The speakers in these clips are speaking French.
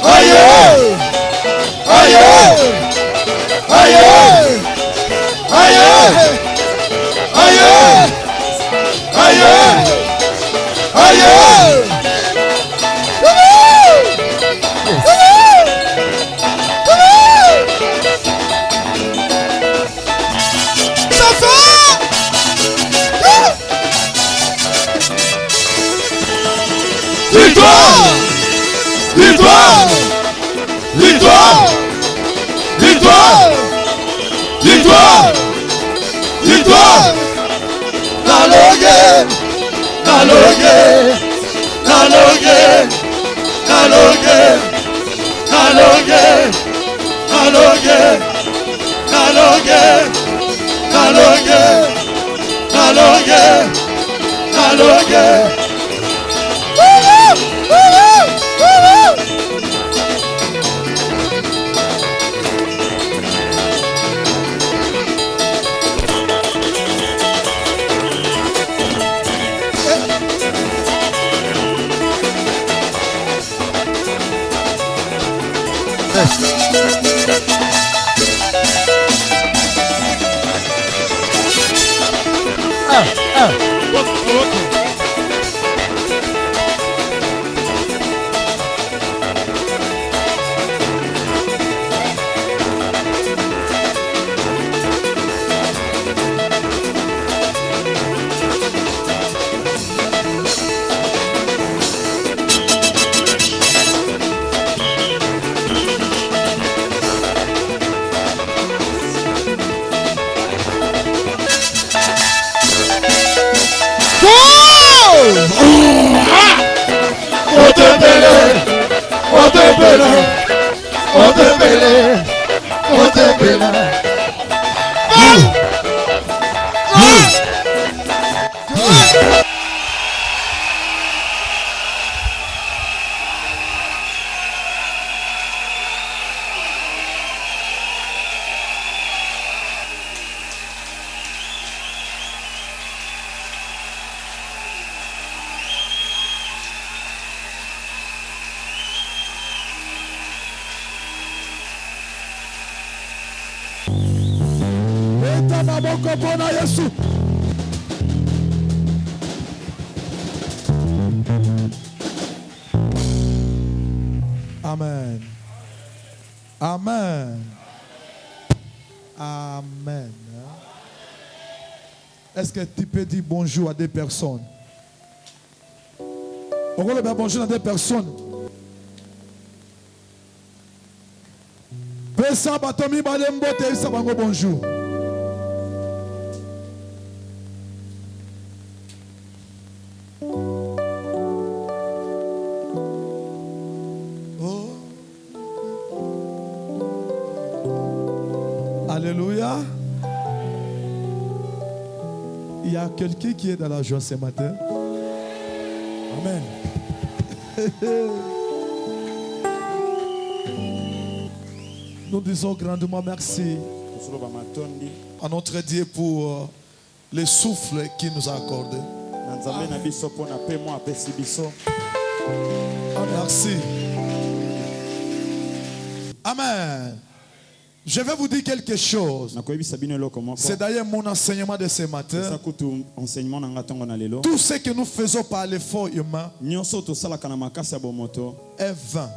Aïe, aïe, aïe, aïe, aïe, aïe, aïe. Victoire! Victoire! Victoire! Victoire! Victoire! Victoire! Nalogue! Nalogue! Nalogue! Nalogue! Nalogue! Nalogue! Nalogue! Nalogue! Nalogue! Nalogue! Amen. Amen. Amen. Est-ce que tu peux dire bonjour à des personnes? On va dire bonjour à des personnes. Bonjour. Alléluia. Il y a quelqu'un qui est dans la joie ce matin. Amen. Nous disons grandement merci à notre Dieu pour le souffle qu'il nous a accordé. Merci. Amen. Je vais vous dire quelque chose. C'est d'ailleurs mon enseignement de ce matin. Tout ce que nous faisons par l'effort humain est vain.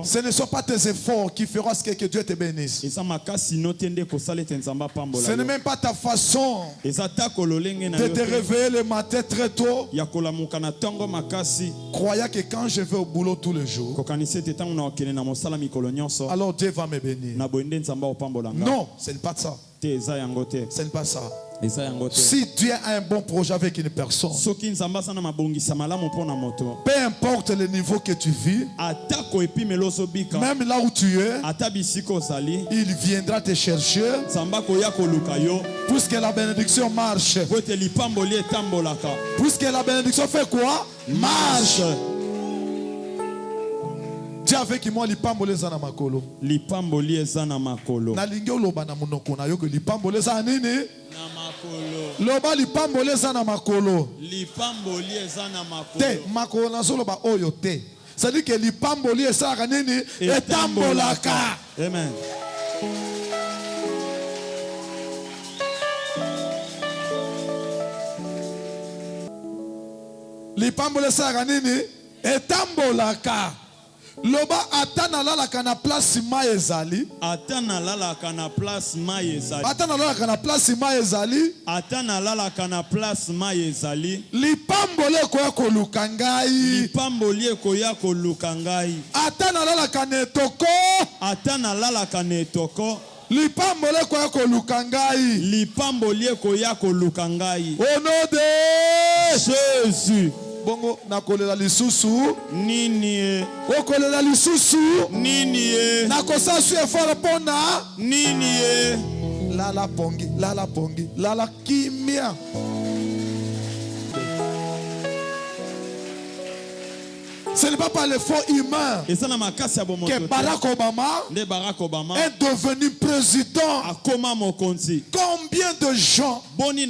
Ce ne sont pas tes efforts qui feront ce que Dieu te bénisse. Ce n'est même pas ta façon de te réveiller le matin très tôt, croyant que quand je vais au boulot tous les jours, alors Dieu va me bénir. Non, ce n'est pas ça. Ce n'est pas ça. Si Dieu a un bon projet avec une personne, peu importe le niveau que tu vis, même là où tu es, il viendra te chercher, puisque la bénédiction marche. Puisque la bénédiction fait quoi? Marche. Dis avec moi lipamboli eza na makolo. Lipamboli eza na makolo. Na lingi oloba na monoko na yo que lipamboli eza nini? Na makolo. Loba lipamboli eza na makolo. Lipamboli eza na makolo. Te makolo na zo loba oyo te. C'est-à-dire que lipamboli eza nini? Etambolaka. Amen. Lipamboli eza nini? Etambolaka. Loba atana lalaka na place ma ezali. Atana lalaka na place ma ezali. Atana lalaka na place ma ezali. Atana lalaka na place ma ezali. Lipambole koya koluka ngai. Lipambole koya koluka ngai. Atana lalaka na etoko. Atana lalaka na etoko. Lipambole koya koluka ngai. Lipambole koya koluka ngai. Au nom de Jésus. Bongo nakolela lisusu nini okolela lisusu nini nakosasu effort pona nini lala pongi lala kimia. Ce n'est pas par l'effort humain que Barack Obama est devenu président. Combien de gens, combien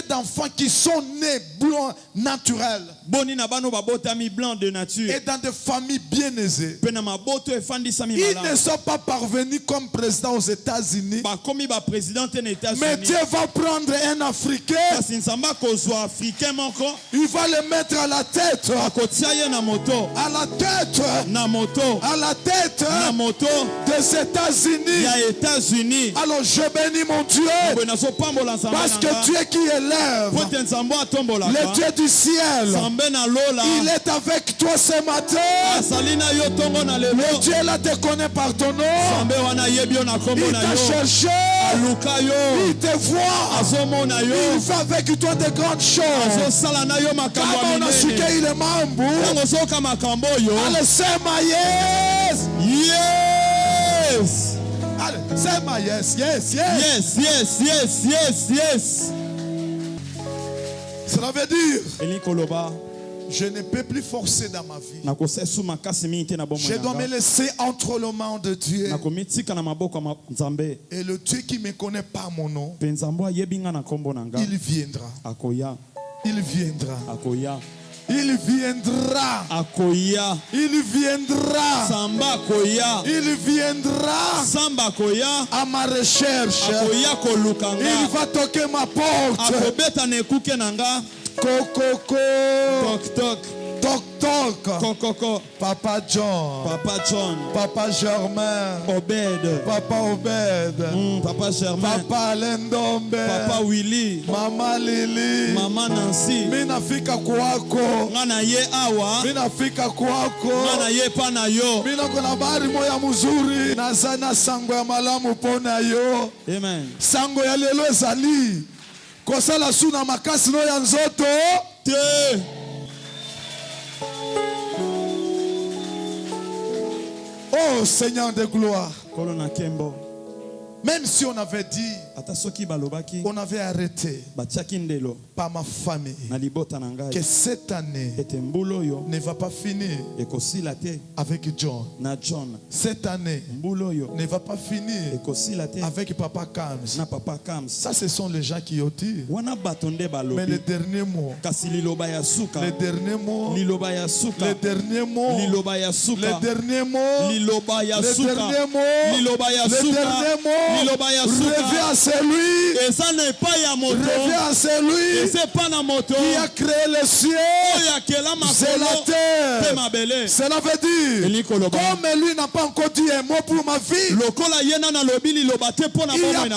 d'enfants qui sont nés blancs naturels et dans des familles bien aisées, ils ne sont pas parvenus comme président aux États-Unis. Mais Dieu va prendre un Africain, il va le mettre à la tête. À la tête des États-Unis. Alors je bénis mon Dieu parce que Dieu qui élève, le Dieu du ciel, il est avec toi ce matin. Le Dieu là te connaît par ton nom. Il t'a cherché. Il te voit. Il fait avec toi de grandes choses. Comme on a su qu'il est membre. Allez, c'est ma yes. Yes. Allez, c'est ma yes. Yes. Cela veut dire je ne peux plus forcer dans ma vie. Je dois me laisser entre les mains de Dieu. Et le Dieu qui me connaît par mon nom, il viendra. Il viendra. Il viendra. Akoya. Il viendra. Samba koya. Il viendra. Samba koya. À ma recherche. Akoya kolukanga. Il va toquer ma porte. Akobeta nekuke nanga. Kokoko. Tok tok. Toc toc. Kokoko. Papa John. Papa Germain. Obed. Papa Obed. Papa Germain. Papa Lendombe. Papa Willy. Mama Lili. Mama Nancy. Mina fika kwako. Ngana ye awa. Mina fika kwako. Ngana ye pana yo. Mina kuna bari moya muzuri. Nazana sango ya malamu pona yo. Amen. Sango ya lelo ezali. Kosala suna makasi no ya nzoto. Te. Oh Seigneur de gloire. Même si on avait dit, on avait arrêté par ma famille que cette année ne va pas finir avec John. Cette année ne va pas finir avec Papa Kams. Ça, ce sont les gens qui ont dit. Mais le dernier mot, le dernier mot, le dernier mot, le dernier mot, le dernier mot, reviens à celui, reviens à celui qui a créé le ciel, c'est la terre. Cela veut dire, comme lui n'a pas encore dit un mot pour ma vie, il n'y a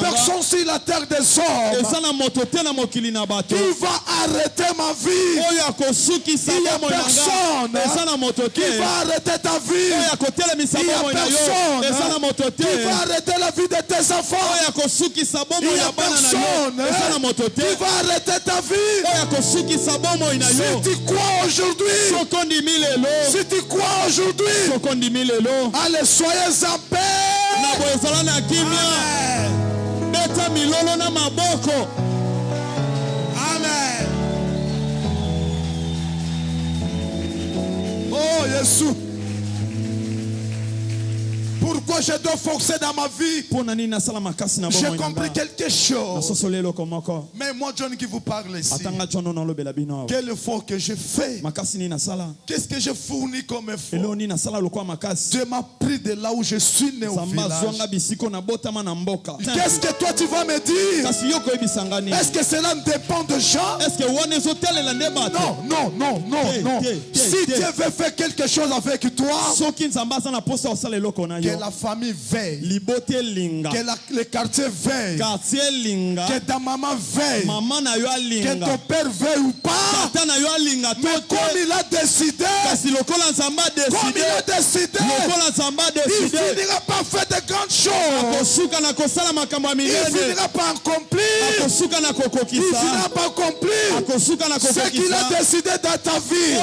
personne sur la terre des hommes qui va arrêter ma vie. Il n'y a personne qui va arrêter ta vie. Il n'y a personne qui va arrêter la vie de tes enfants. Il n'y a personne qui va arrêter ta vie. Si tu crois aujourd'hui, allez, soyez en paix. Amen. Oh, Jésus. Pourquoi je dois forcer dans ma vie? J'ai compris quelque chose. Mais moi, John, qui vous parle ici, quel effort que j'ai fait? Qu'est-ce que j'ai fourni comme effort? Dieu m'a pris de là où je suis né au village. Qu'est-ce que toi tu vas me dire? Est-ce que cela dépend de Jean? Non. Si Dieu veut faire quelque chose avec toi, que la famille veille, que le quartier veille, que ta maman veille, que ton père veille ou pas, mais comme il a décidé, il finira par faire de grandes choses. Il finira par accomplir. Il finira par accomplir ce qu'il a décidé dans ta vie.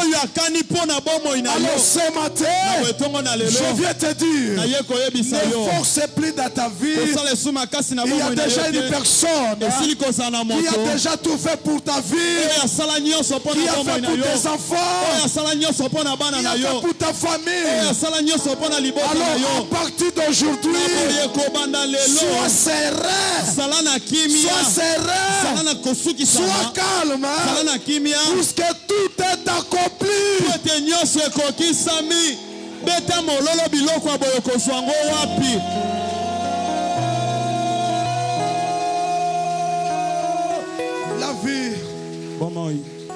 Alors ce matin, je viens te dire, ne force plus dans ta vie. Il y a déjà une personne qui a déjà tout fait pour ta vie, qui a fait pour tes enfants, qui a fait pour ta famille. Alors à partir d'aujourd'hui, sois serein, sois calme, puisque tout est accompli.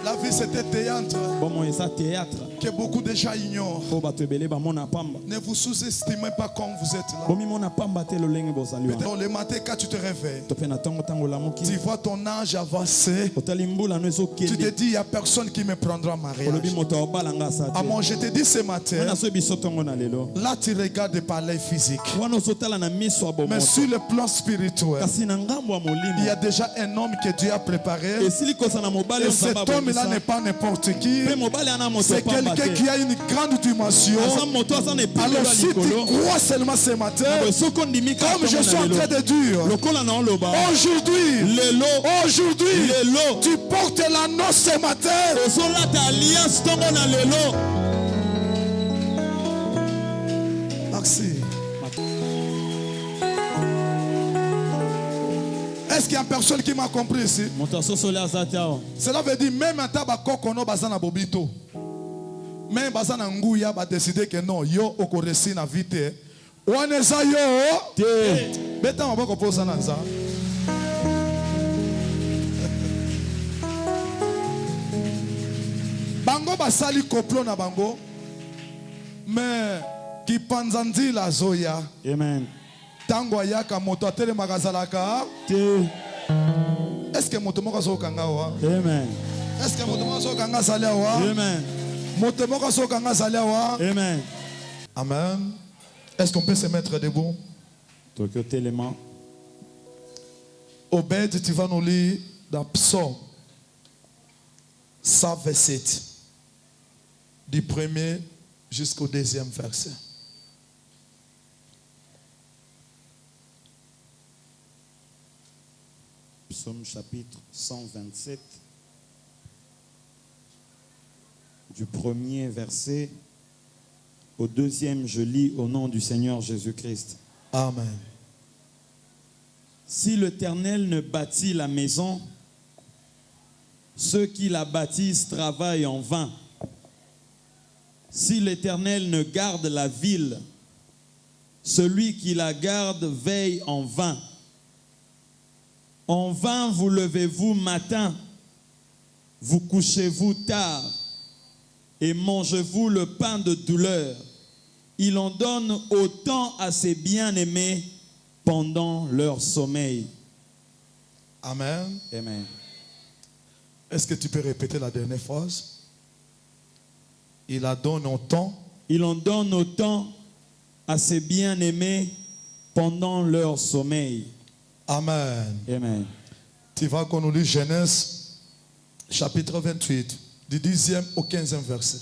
La vie c'était théâtre que beaucoup de gens ignorent. Ne vous sous-estimez pas comme vous êtes là. Le matin quand tu te réveilles, tu vois ton âge avancer, tu te dis il n'y a personne qui me prendra en mariage. Ah moi je te dis ce matin, là tu regardes par l'œil physique, mais sur le plan spirituel, il y a déjà un homme que Dieu a préparé. Et cet homme-là n'est pas n'importe qui. C'est quelqu'un qui a une grande dimension. Alors si tu crois seulement ce matin, comme je suis en train de dire, aujourd'hui, tu portes l'anneau ce matin. Merci. Est-ce qu'il y a personne qui m'a compris ici? Cela veut dire même un tabac qu'on a bazana bobito. Même bazana ngouya va décider que non, yo okoresi na vite. Waneza yo. Beta on va composer na ça. Bango basali koplo na bango. Mais qui panzandi la zoya. Amen. Tango ayaka moto atele magazalaka. Est-ce que moto moko so kanga wa? Amen. Est-ce que moto moko so kanga salia wa? Amen. Moto moko so kanga salia wa? Amen. Amen. Est-ce qu'on peut se mettre debout? Obed, tu vas nous lire dans Psaume 127 du premier jusqu'au deuxième verset. Psaume chapitre 127, du premier verset au deuxième, je lis au nom du Seigneur Jésus-Christ. Amen. Si l'Éternel ne bâtit la maison, ceux qui la bâtissent travaillent en vain. Si l'Éternel ne garde la ville, celui qui la garde veille en vain. En vain vous levez-vous matin, vous couchez-vous tard et mangez-vous le pain de douleur. Il en donne autant à ses bien-aimés pendant leur sommeil. Amen. Amen. Est-ce que tu peux répéter la dernière phrase? Il en donne autant. Il en donne autant à ses bien-aimés pendant leur sommeil. Amen. Amen. Tu vas qu'on nous lit Genèse chapitre 28 du 10e au 15e verset.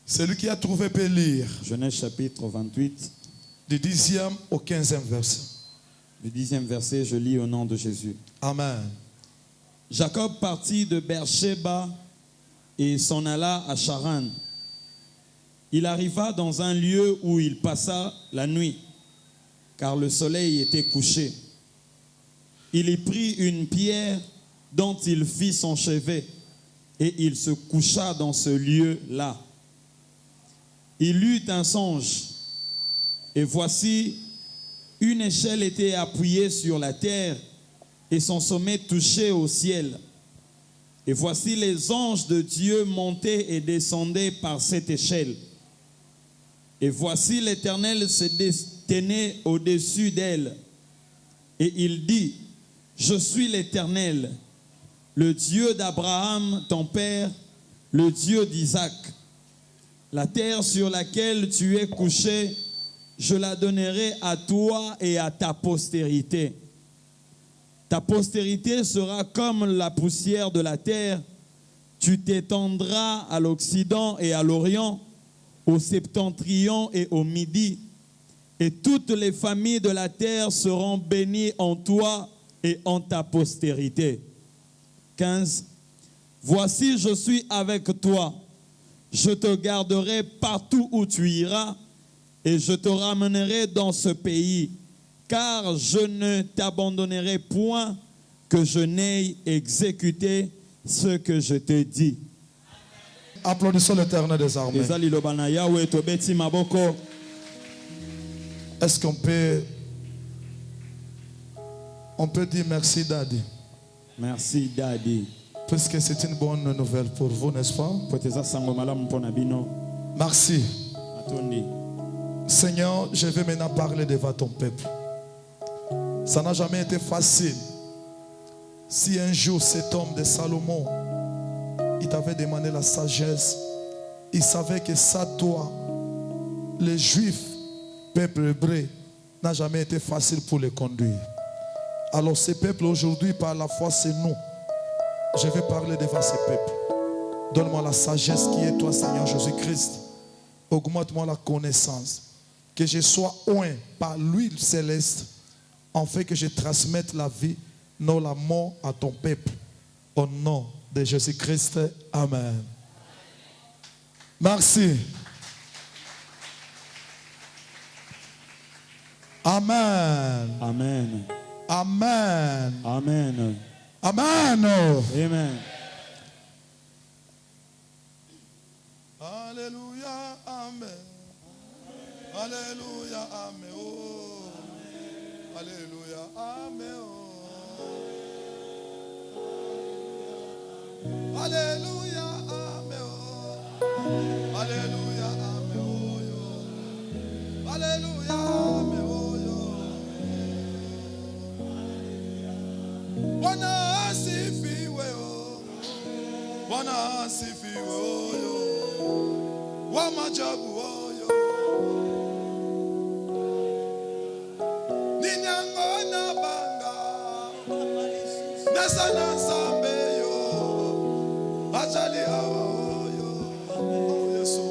Celui qui a trouvé peut lire. Genèse chapitre 28 du 10e au 15e verset. Du 10e verset, je lis au nom de Jésus. Amen. Jacob partit de Beersheba et s'en alla à Charan. Il arriva dans un lieu où il passa la nuit, car le soleil était couché. Il y prit une pierre dont il fit son chevet, et il se coucha dans ce lieu-là. Il eut un songe, et voici, une échelle était appuyée sur la terre, et son sommet touchait au ciel. Et voici les anges de Dieu montaient et descendaient par cette échelle. Et voici l'Éternel se tenait au-dessus d'elle. Et il dit, je suis l'Éternel, le Dieu d'Abraham, ton père, le Dieu d'Isaac. La terre sur laquelle tu es couché, je la donnerai à toi et à ta postérité. Ta postérité sera comme la poussière de la terre. Tu t'étendras à l'Occident et à l'Orient, au septentrion et au midi. Et toutes les familles de la terre seront bénies en toi et en ta postérité. 15. Voici, je suis avec toi. Je te garderai partout où tu iras et je te ramènerai dans ce pays, car je ne t'abandonnerai point que je n'aie exécuté ce que je te dis. Applaudissons l'Éternel des armées. Est-ce qu'on peut dire merci, Daddy? Merci, Daddy. Puisque c'est une bonne nouvelle pour vous, n'est-ce pas? Merci. Seigneur, je vais maintenant parler devant ton peuple. Ça n'a jamais été facile. Si un jour cet homme de Salomon, il t'avait demandé la sagesse, il savait que ça, toi, les Juifs, peuple hébreu, n'a jamais été facile pour les conduire. Alors ces peuples aujourd'hui, par la foi, c'est nous. Je vais parler devant ces peuples. Donne-moi la sagesse qui est toi, Seigneur Jésus-Christ. Augmente-moi la connaissance. Que je sois oint par l'huile céleste, en fait que je transmette la vie, non la mort à ton peuple. Au nom de Jésus-Christ, amen. Merci. Amen. Amen. Amen. Amen. Amen. Amen. Alléluia. Amen. Alléluia. Amen. Oh. Alléluia. Amen. Oh. Alléluia. Amen. Oh. Alléluia. Amen. Oh. Alléluia. Amen. Oh. Bwana asifiwe oh. Bwana asifiwe oh yo. Wa majabu oh yo. Ninyango na banga. Nasa na sambe yo. Ajali awa oh yo. Oh Yesu.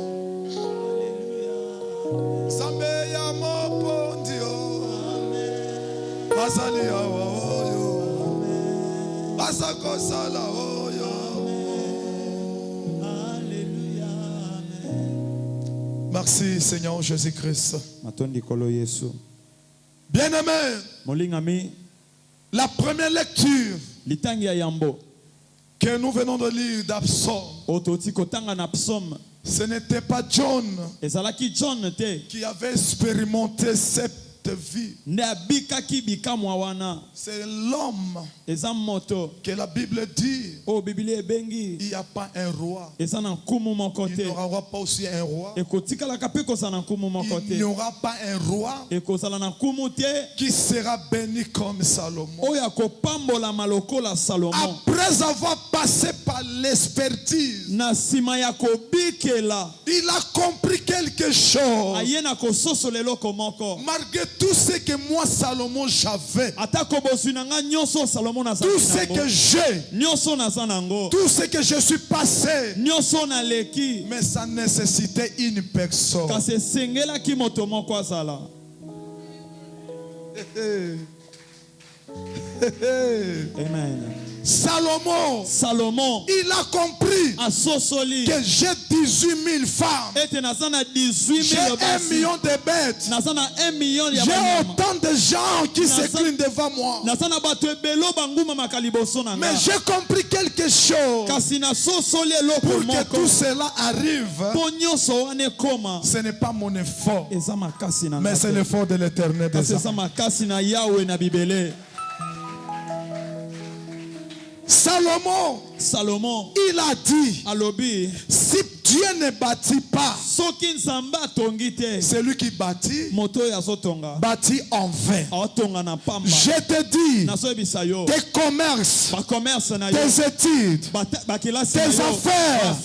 Sambe ya mopondi oh. Ajali awa oh yo. Asakosala oh yo. Alléluia. Merci Seigneur Jésus-Christ. Bien-aimé, la première lecture que nous venons de lire d'Absaume, ce n'était pas John qui avait expérimenté cette vie. C'est l'homme que la Bible dit il n'y a pas un roi. Il n'y aura pas aussi un roi. Il n'y aura pas un roi qui sera béni comme Salomon. Après avoir passé par l'expertise, il a compris quelque chose. Malgré tout ce que moi Salomon j'avais, tout ce que j'ai, tout ce que je suis passé, mais ça nécessitait une personne. Amen. Salomon, il a compris que j'ai 18 000 femmes. J'ai 1 million de bêtes. J'ai autant de gens qui s'inclinent devant moi. Mais j'ai compris quelque chose. Pour que tout cela arrive, ce n'est pas mon effort, mais c'est l'effort de l'Éternel des armées. Salomon, il a dit, si Dieu ne bâtit pas, celui qui bâtit en vain. Je te dis, tes commerces, tes études, tes affaires,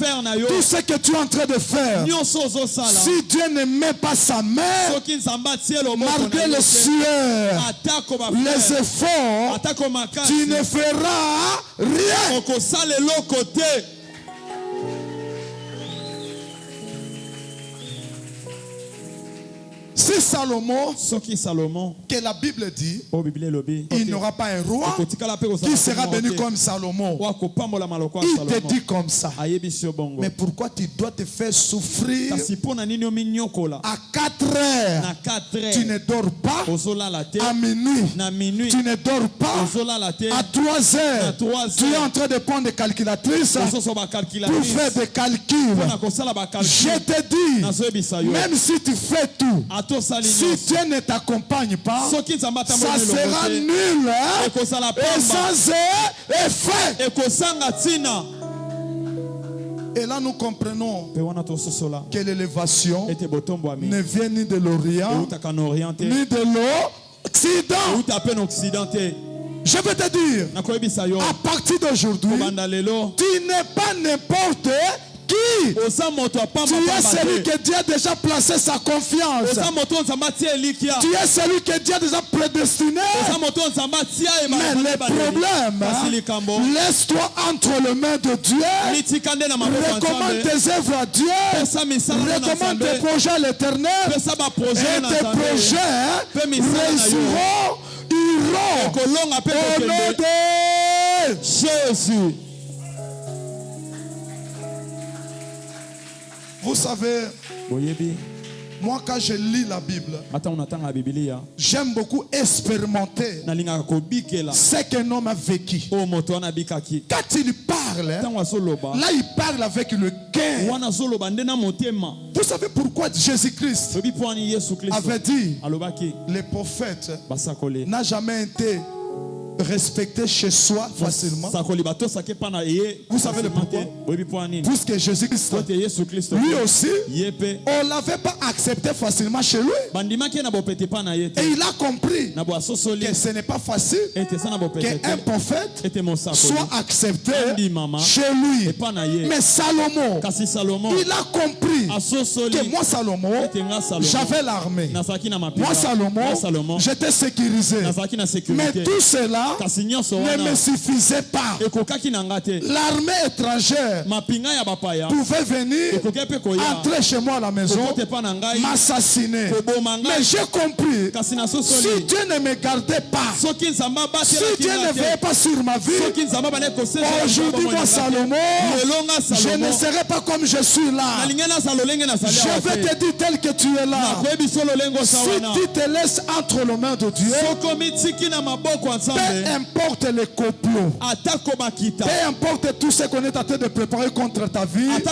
tout ce que tu es en train de faire, si Dieu ne met pas sa main, malgré le sueur, les efforts, tu ne feras rien. Si Salomon, que la Bible dit, il n'y aura pas un roi qui sera béni comme Salomon. Il te dit comme ça. Mais pourquoi tu dois te faire souffrir à 4 heures? Tu ne dors pas. À minuit, tu ne dors pas. À 3 heures, tu es en train de prendre des calculatrices pour faire des calculs. Je te dis, même si tu fais tout, si Dieu ne t'accompagne pas, ça sera nul et sans effet. Et là nous comprenons que l'élévation ne vient ni de l'Orient ni de l'Occident. Je veux te dire, à partir d'aujourd'hui, tu n'es pas n'importe qui. Tu es celui que Dieu a déjà placé sa confiance. Tu es celui que Dieu a déjà prédestiné. Mais le problème, laisse-toi entre les mains de Dieu. Recommande tes œuvres à Dieu. Recommande tes projets à l'Éternel. Et tes projets réussiront, iront au nom de Jésus. Vous savez, moi quand je lis la Bible, j'aime beaucoup expérimenter ce qu'un homme a vécu. Quand il parle, là il parle avec le cœur. Vous savez pourquoi Jésus-Christ avait dit, les prophètes n'a jamais été respecté chez soi facilement. Vous savez le pourquoi? Puisque Jésus-Christ, lui aussi, on ne l'avait pas accepté facilement chez lui. Et il a compris que ce n'est pas facile qu'un prophète soit accepté chez lui. Mais Salomon, il a compris que moi Salomon, j'avais l'armée. Moi Salomon, j'étais sécurisé. Mais tout cela ne me suffisait pas. L'armée étrangère pouvait venir entrer chez moi à la maison, m'assassiner. Mais j'ai compris, si Dieu ne me gardait pas, si Dieu ne veillait pas sur ma vie, aujourd'hui moi Salomon, je ne serais pas comme je suis là. Je vais te dire tel que tu es là. Si tu te laisses entre les mains de Dieu, peu importe les complots, peu importe tout ce qu'on est en train de préparer contre ta vie, rien ne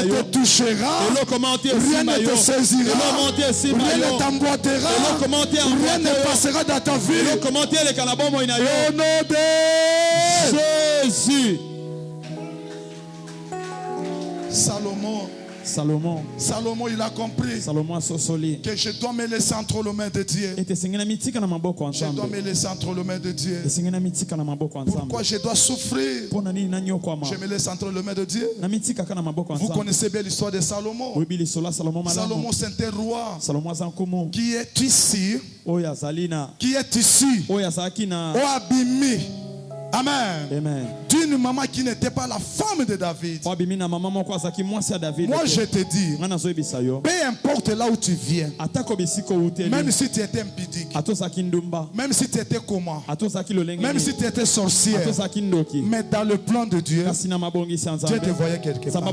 te touchera, rien ne te saisira, rien ne t'emboîtera, rien ne passera dans ta vie. Au nom de Jésus. Salomon, il a compris que je dois me laisser entre les mains de Dieu. Je dois me laisser entre les mains de Dieu. Pourquoi je dois souffrir? Je me laisse entre les mains de Dieu. Vous connaissez bien l'histoire de Salomon. Salomon, c'est un roi qui est ici, au Abimi. Amen. Amen. D'une maman qui n'était pas la femme de David. Moi je te dis, peu importe là où tu viens, même si tu étais impudique, même si tu étais comment, même si tu étais sorcière, mais dans le plan de Dieu, Dieu te voyait quelque part.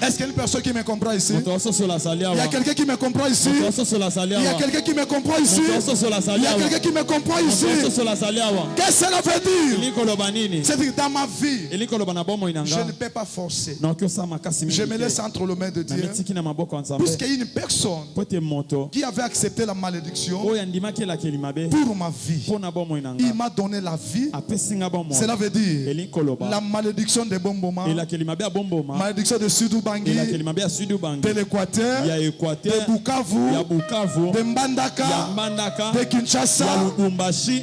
Est-ce qu'il y a une personne qui me comprend ici? Il y a quelqu'un qui me comprend ici? Il y a quelqu'un qui me comprend ici? Il y a quelqu'un qui me comprend ici? Qu'est-ce que cela veut dire? C'est-à-dire dans ma vie, je ne peux pas forcer. Je me laisse entre les mains de Dieu. Puisqu'il y a une personne qui avait accepté la malédiction pour ma vie, il m'a donné la vie. Cela veut dire la malédiction de Bomboma, malédiction de Sudouba, de l'Équateur, de Bukavu, de Mbandaka, de Kinshasa,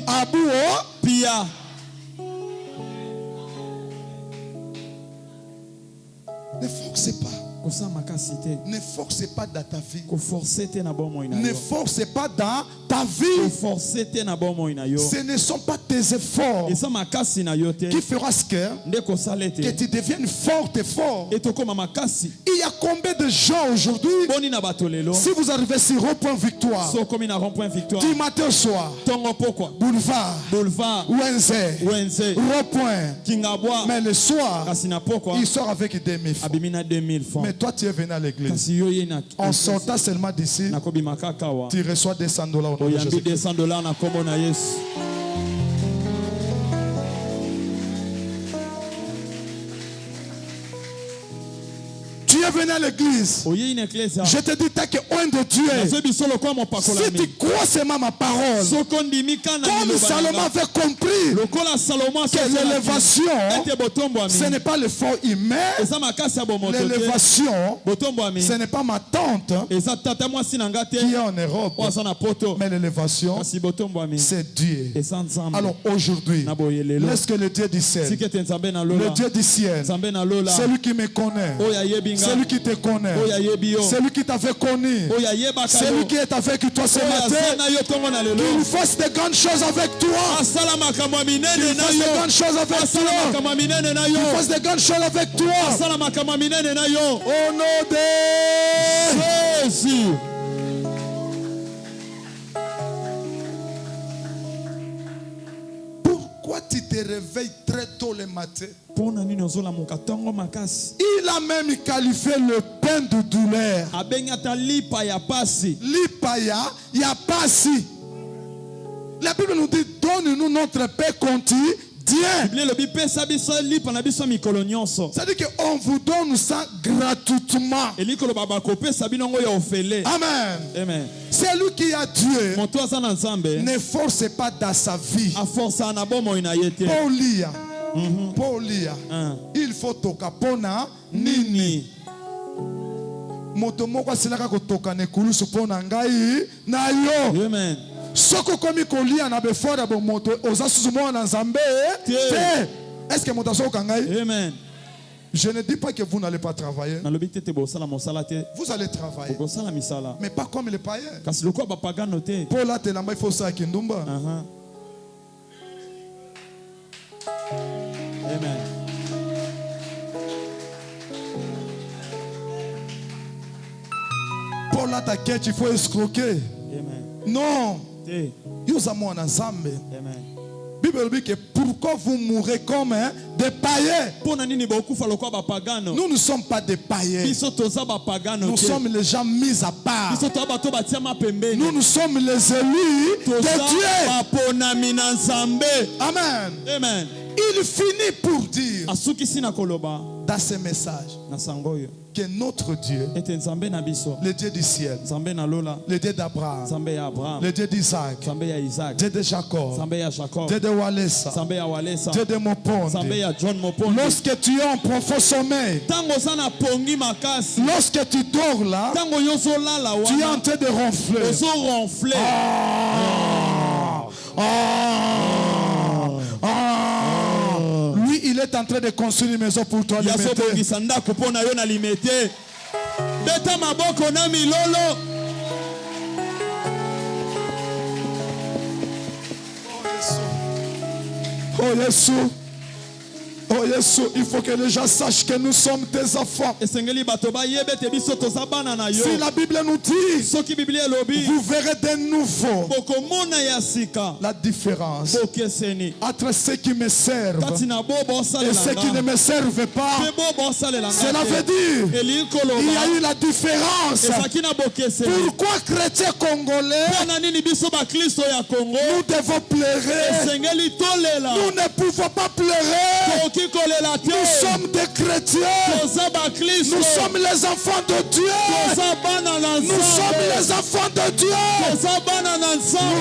Abouo, Pia. Ne forcez pas. Ne forcez pas dans ta vie. Ne forcez pas dans ta vie. Ce ne sont pas tes efforts qui feront ce que tu deviennes forte et fort. Il y a combien de gens aujourd'hui, si vous arrivez sur Rond-Point Victoire, du matin au soir, Boulevard, Wenze, Rond-Point, mais le soir, il sort avec 2000 francs. Mais toi, tu es venu à l'église. En sortant seulement d'ici, tu reçois $200 au nom de Jésus. Tu es venu à l'église. Je te dis, t'as que un de Dieu. Si tu crois seulement ma parole, comme Salomon avait compris que l'élévation, ce n'est pas l'effort humain. L'élévation, ce n'est pas ma tante qui est en Europe. Mais l'élévation, c'est Dieu. Alors aujourd'hui, laisse que le Dieu du ciel, le Dieu du ciel, celui qui me connaît, celui qui te connaît, celui qui t'avait connu, celui qui est avec toi ce matin, qu'il fasse de grandes choses avec toi. Qu'il fasse de grandes choses avec toi. Qu'il fasse de grandes choses avec toi. Au nom de Jésus. Pourquoi tu te réveilles très tôt le matin? Il a même qualifié le pain de douleur. Lipaya yapasi. La Bible nous dit, donne-nous notre pain quotidien. C'est-à-dire qu'on vous donne ça gratuitement. Amen. Amen. Celui qui a Dieu ne force pas dans sa vie. Pour lire, il faut toka pona nini. Motomoko silaka kotoka nekulusu pona ngai na yo. Amen. Soko komi kolia na befora bo moto ozasuzumo na nzambe te. Est-ce que moto soka ngai? Amen. Je ne dis pas que vous n'allez pas travailler. Vous allez travailler. Mais pas comme les païens. Pour la telamba il faut ça kindumba. Amen. Pour la taquette, il faut escroquer. Amen. Non. Amen. Bible dit que pourquoi vous mourrez comme des païens? Nous ne sommes pas des païens. Nous sommes les gens mis à part. Nous sommes les élus de Dieu. Amen. Amen. Il finit pour dire dans ce message que notre Dieu, le Dieu du ciel, le Dieu d'Abraham, le Dieu d'Isaac, le Dieu de Jacob, le Dieu de Walesa, le Dieu de Moponde. Lorsque tu es en profond sommeil, lorsque tu dors là, tu es en train de ronfler. Lui, il est en train de construire une maison pour toi. Oh Jésus. Oh Jésus, il faut que les gens sachent que nous sommes tes enfants. Si la Bible nous dit, vous verrez de nouveau la différence entre ceux qui me servent et ceux qui ne me servent pas. Cela veut dire il y a eu la différence. Pourquoi chrétiens congolais nous devons pleurer? Nous ne pouvons pas pleurer. Nous sommes des chrétiens. Nous sommes les enfants de Dieu. Nous sommes les enfants de Dieu. Nous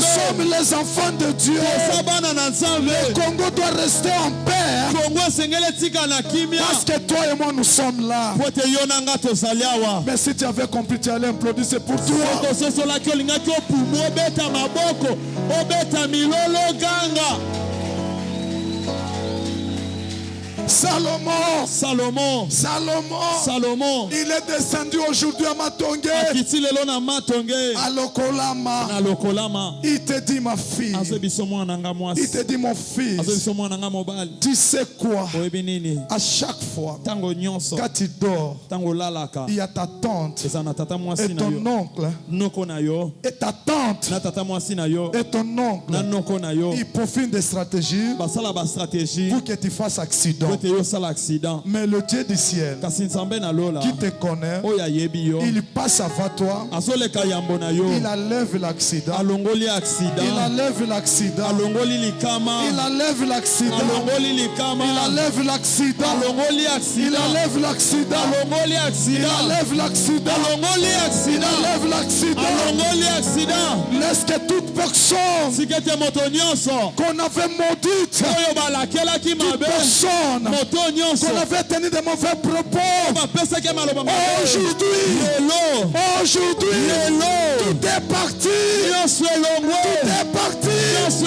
sommes les enfants de Dieu. Le Congo doit rester en paix. Parce que toi et moi nous sommes là. Mais si tu avais compris, tu allais applaudir, c'est pour toi. Salomon, il est descendu aujourd'hui à Matongé, à Lokolama. Il te dit, ma fille, il te dit, mon fils, tu sais quoi? À chaque fois, quand tu dors, il y a ta tante et ton oncle et ta tante et ton oncle. Ils profitent des stratégies pour que tu fasses accident. Mais le Dieu du ciel qui te connaît, il passe avant toi, il enlève l'accident, il enlève l'accident, il enlève l'accident, il enlève l'accident, il enlève l'accident, il enlève l'accident, il enlève l'accident. Laisse que toute personne qu'on avait maudite, toute personne qu'on avait tenu de mauvais propos, aujourd'hui, tout est parti, tout est parti, tout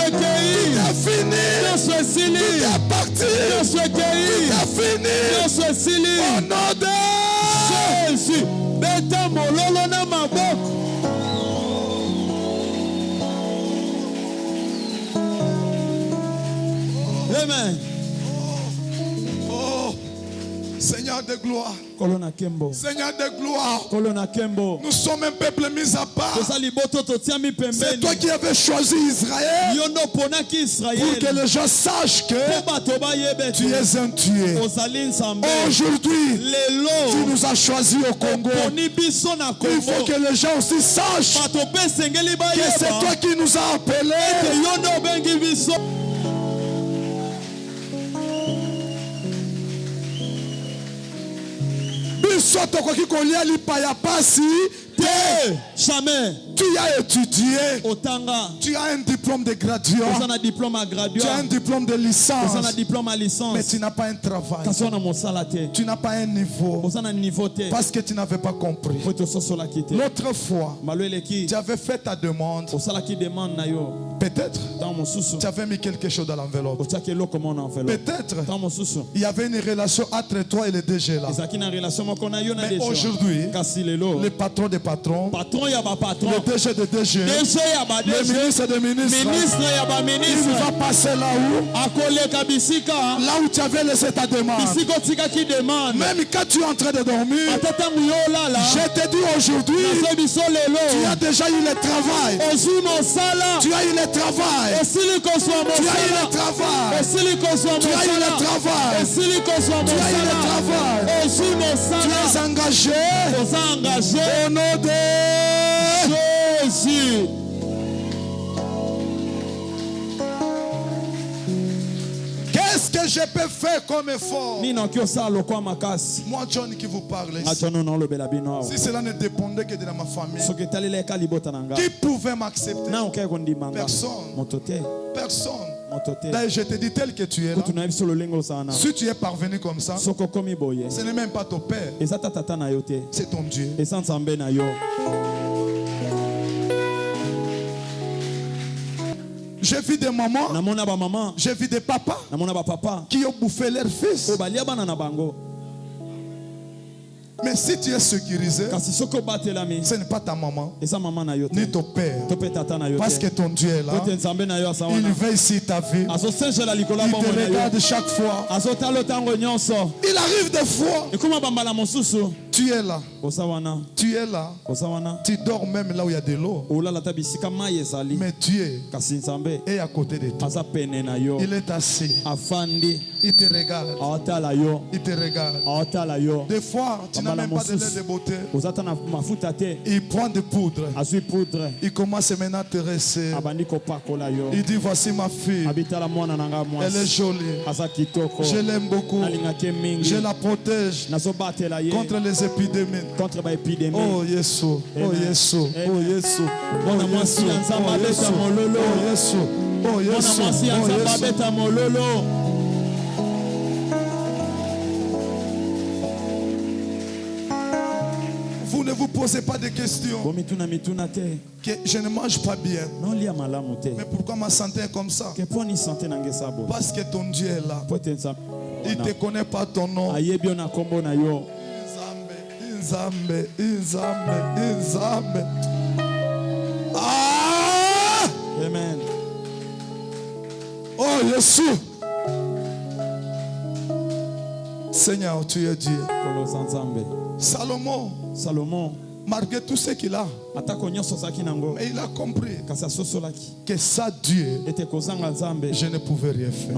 est fini, tout est parti, tout est fini, au nom de Jésus. Amen. Seigneur de gloire, Seigneur de gloire, nous sommes un peuple mis à part. C'est toi qui avais choisi Israël pour que les gens sachent que tu es un Dieu. Aujourd'hui, tu nous as choisis au Congo. Il faut que les gens aussi sachent que c'est toi qui nous as appelés. Jamais. Tu as étudié. Tu as un diplôme de graduat. Tu as un diplôme de licence. Mais tu n'as pas un travail. Tu n'as pas un niveau. Parce que tu n'avais pas compris. L'autre fois, tu avais fait ta demande. Peut-être tu avais mis quelque chose dans l'enveloppe. Peut-être il y avait une relation entre toi et le DG là. Mais aujourd'hui, le patron des patrons, le DG de DG, le ministre des ministres, il va passer là-haut, là où tu avais laissé ta demande. Même quand tu es en train de dormir, je te dis aujourd'hui, tu as déjà eu le travail. Tu as eu le travail. Tu as eu le travail. Tu as eu le travail. Tu as eu le travail. Tu es engagé au nom de Jésus. Qu'est-ce que je peux faire comme effort? Moi, John, qui vous parle ici. Si cela ne dépendait que de ma famille, qui pouvait m'accepter? Personne. Personne. D'ailleurs, je te dis tel que tu es là. Si tu es parvenu comme ça, ce n'est même pas ton père, c'est ton Dieu. J'ai vu des mamans, j'ai vu des papas qui ont bouffé leur fils. Mais si tu es sécurisé, ce n'est pas ta maman, ni ton père. Parce que ton Dieu est là. Il veille sur ta vie. Il te regarde chaque fois. Il arrive des fois. Tu es là. Tu es là. Tu dors même là où il y a de l'eau. Mais Dieu est à côté de toi. Il est assis. Il te regarde. Il te regarde. Des fois, tu n'as même pas de lait de beauté. Il prend de poudre. Il commence maintenant à te resser. Il dit, voici ma fille. Elle est jolie. Je l'aime beaucoup. Je la protège contre les épidémies. Oh Yesu. Oh Yesu. Oh Yesu. Oh Yesu. Oh Yesu. Oh Yesu. Vous ne vous posez pas de questions. Que je ne mange pas bien. Mais pourquoi ma santé est comme ça? Parce que ton Dieu est là. Il ne te connaît pas ton nom. Inzambe. Ah! Amen. Oh Jésus. Seigneur, tu es Dieu. Salomon, malgré tout ce qu'il a, mais il a compris que ça Dieu, je ne pouvais rien faire.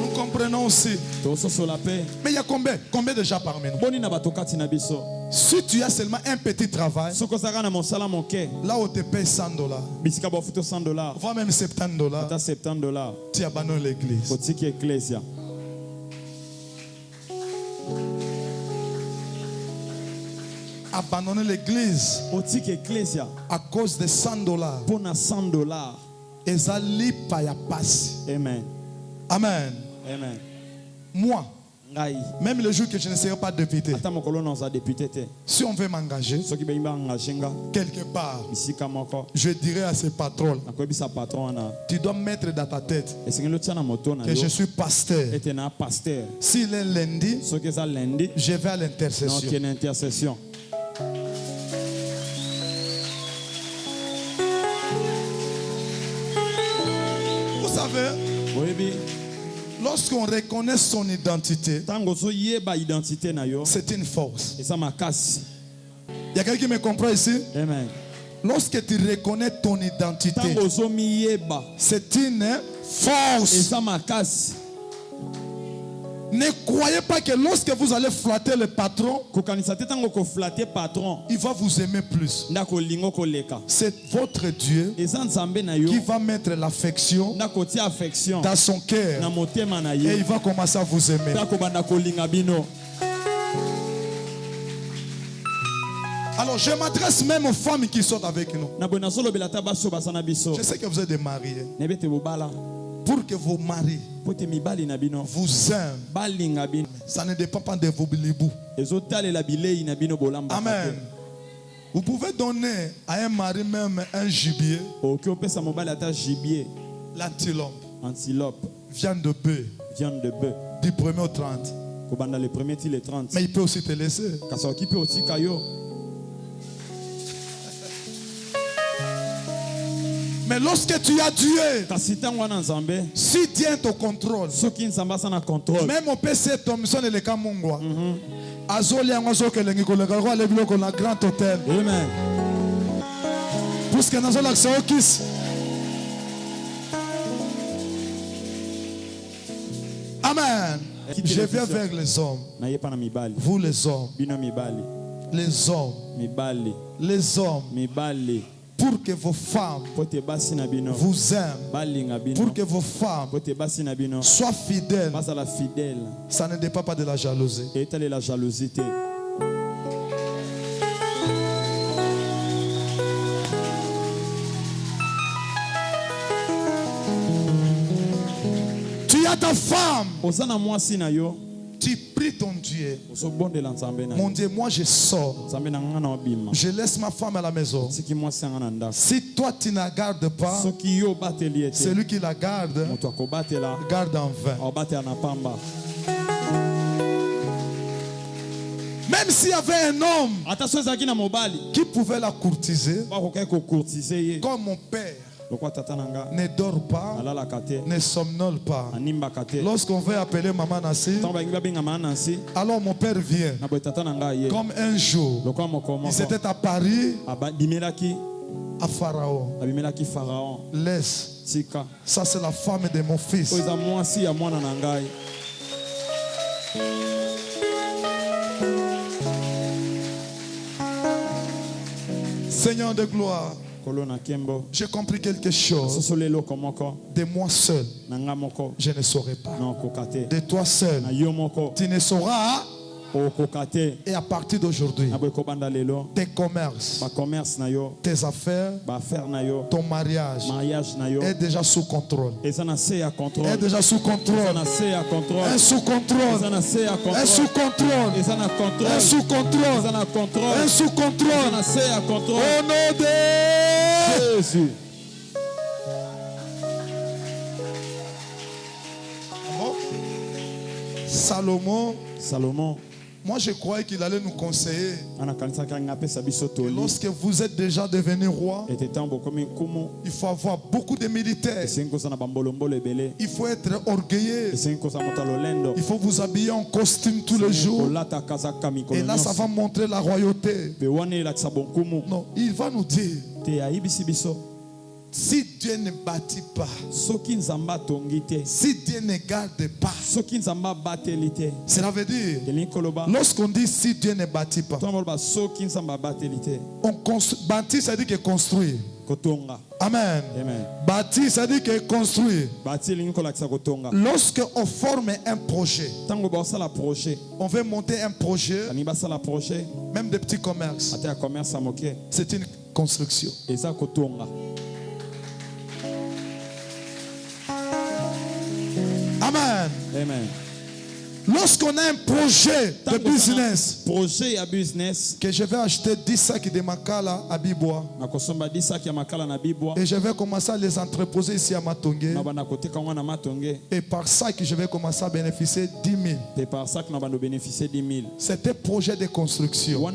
Nous comprenons aussi. Mais il y a combien de gens parmi nous? Si tu as seulement un petit travail, là où tu payes $100, voire même $70, tu abandonnes l'église. Abandonner l'église à cause de $100. Et ça lit pas ya passe. Amen. Amen. Amen. Moi, même le jour que je ne serai pas député, si on veut m'engager quelque part, je dirais à ce patron, tu dois mettre dans ta tête que je suis pasteur. S'il est lundi, je vais à l'intercession. Vous savez, lorsqu'on reconnaît son identité, c'est une force. Il y a quelqu'un qui me comprend ici? Amen. Lorsque tu reconnais ton identité, c'est une force. Ne croyez pas que lorsque vous allez flatter le patron, il va vous aimer plus. C'est votre Dieu qui va mettre l'affection dans son cœur et il va commencer à vous aimer. Alors je m'adresse même aux femmes qui sont avec nous. Je sais que vous êtes des mariés. Pour que vos maris vous aiment, ça ne dépend pas de vos bilibous. Amen. Vous pouvez donner à un mari même un gibier, l'antilope, viande de bœuf, du 1er au 30. Mais il peut aussi te laisser. Mais lorsque tu as Dieu, si Dieu est au contrôle, même au PC, ton mission est le cas mungwa. Grand hôtel. Amen. Puisque nous avons l'accès au kiss. Amen. Je viens vers les hommes. Vous les hommes. Les hommes. Pour que vos femmes vous aiment, pour que vos femmes soient fidèles, ça ne dépend pas de la jalousie. Tu as ta femme, Tu pries ton Dieu. Mon Dieu, moi je sors. Je laisse ma femme à la maison. Si toi tu ne la gardes pas, celui qui la garde, garde en vain. Même s'il y avait un homme qui pouvait la courtiser, comme mon père ne dort pas, ne somnole pas. Lorsqu'on veut appeler Maman Nassi, alors mon père vient. Comme un jour, il était à Paris, à Pharaon. Laisse. Ça c'est la femme de mon fils. Seigneur de gloire, j'ai compris quelque chose. De moi seul, je ne saurais pas. De toi seul, tu ne sauras. Et à partir d'aujourd'hui, tes commerces, tes affaires, ton mariage est déjà sous contrôle. Est déjà sous contrôle. Un sous contrôle. Un sous contrôle. Un sous contrôle. Un sous contrôle. Au nom de Jésus. Salomon. Moi, je croyais qu'il allait nous conseiller. Lorsque vous êtes déjà devenu roi, il faut avoir beaucoup de militaires. Il faut être orgueilleux. Il faut vous habiller en costume tous les jours. Et là, ça va montrer la royauté. Non, il va nous dire, si Dieu ne bâtit pas, si Dieu ne garde pas, cela veut dire, lorsqu'on dit si Dieu ne bâtit pas, bâtir, ça veut dire que construire. Amen. Bâtir, ça veut dire que construire. Lorsqu'on forme un projet, on veut monter un projet, même des petits commerces, c'est une construction. Amen. Amen. Lorsqu'on a un projet de business, que je vais acheter 10 sacs de makala à Bibois, et je vais commencer à les entreposer ici à Matongé, et par sac je vais commencer à bénéficier 10 000. C'est un projet de construction.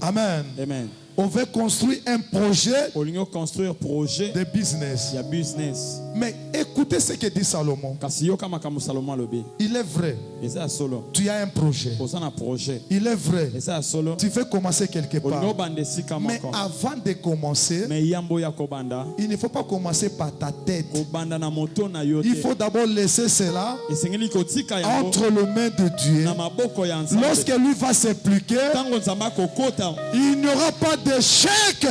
Amen. Amen. On veut construire un projet de business. Mais écoutez ce que dit Salomon. Il est vrai. Tu as un projet. Il est vrai. Tu veux commencer quelque part. Mais avant de commencer, il ne faut pas commencer par ta tête. Il faut d'abord laisser cela entre les mains de Dieu. Lorsque lui va s'impliquer, il n'y aura pas d'échec.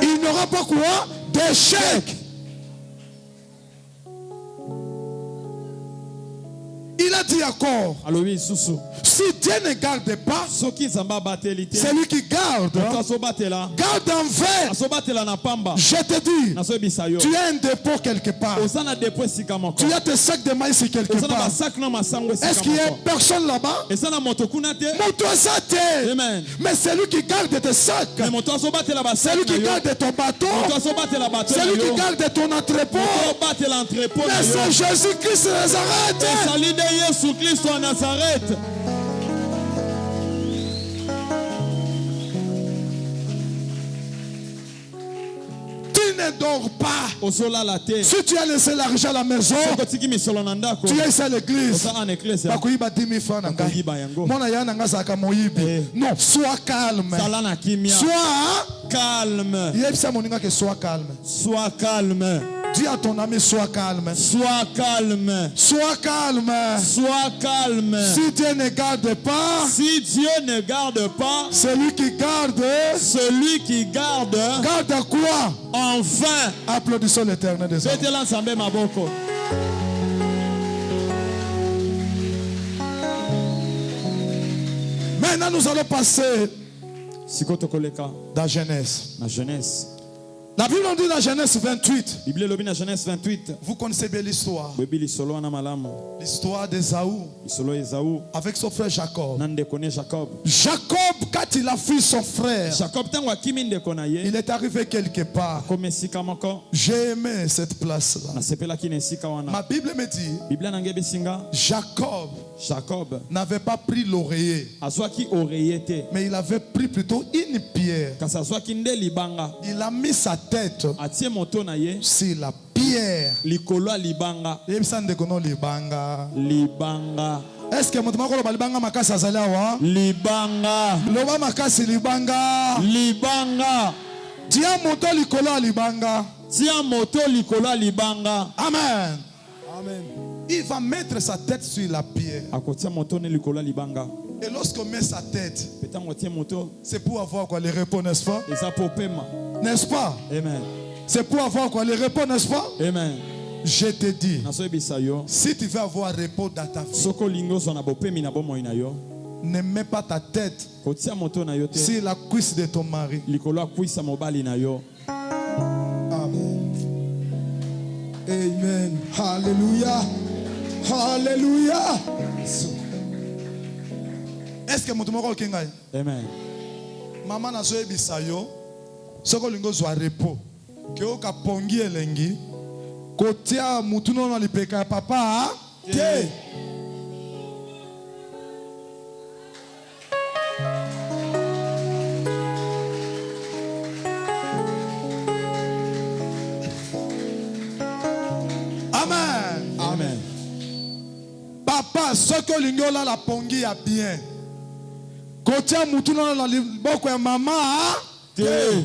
Il n'y aura pas quoi? D'échec. Il a dit encore, si Dieu ne garde pas, c'est lui qui garde. Garde en vain. Je te dis, tu as un dépôt quelque part. Tu as tes sacs de maïs quelque part. Est-ce qu'il y a personne là-bas? Mais c'est lui qui garde tes sacs. C'est lui qui garde ton bateau. C'est lui qui garde ton entrepôt. Mais c'est Jésus-Christ de Nazareth. Yesu Kristo wa Nazareth. Tu ne dors pas. Si tu as laissé l'argent à la maison, tu es ici à l'église. Non, sois calme. Sois calme. Sois calme. Dis à ton ami, sois calme. Sois calme. Sois calme. Sois calme. Si Dieu ne garde pas, celui qui garde, garde quoi? Enfin. Applaudissons l'Éternel des hommes. Maintenant nous allons passer dans Genèse. La Bible dit dans Genèse 28. Vous connaissez bien l'histoire. L'histoire d'Ésaü avec son frère Jacob. Jacob, quand il a fui son frère, il est arrivé quelque part. J'ai aimé cette place-là. Ma Bible me dit, Jacob n'avait pas pris l'oreiller, mais il avait pris plutôt une pierre. Il a mis sa tête sur la pierre. Est-ce que libanga makasi azali awa? Libanga. Loba makasi libanga. Libanga. Tia moto likolo libanga. Tia moto likolo libanga. Amen. Amen. Il va mettre sa tête sur la pierre. Et lorsqu'on met sa tête, c'est pour avoir quoi, les repos, n'est-ce pas? N'est-ce pas? Amen. C'est pour avoir quoi, les repos, n'est-ce pas? Amen. Je te dis, si tu veux avoir repos dans ta vie, ne mets pas ta tête sur la cuisse de ton mari. Amen. Amen. Alléluia. Alléluia. Est-ce que mon tomo kingai? Amen. Maman na so ebisayo, soko lingo zwa repos. Ke o ka pongi elengi, kotia mutuno na lipeka papa, te. Amen. Amen. Papa, ce que l'ingola la pongi a bien. Kotia mutuno na liboko ya mama, te.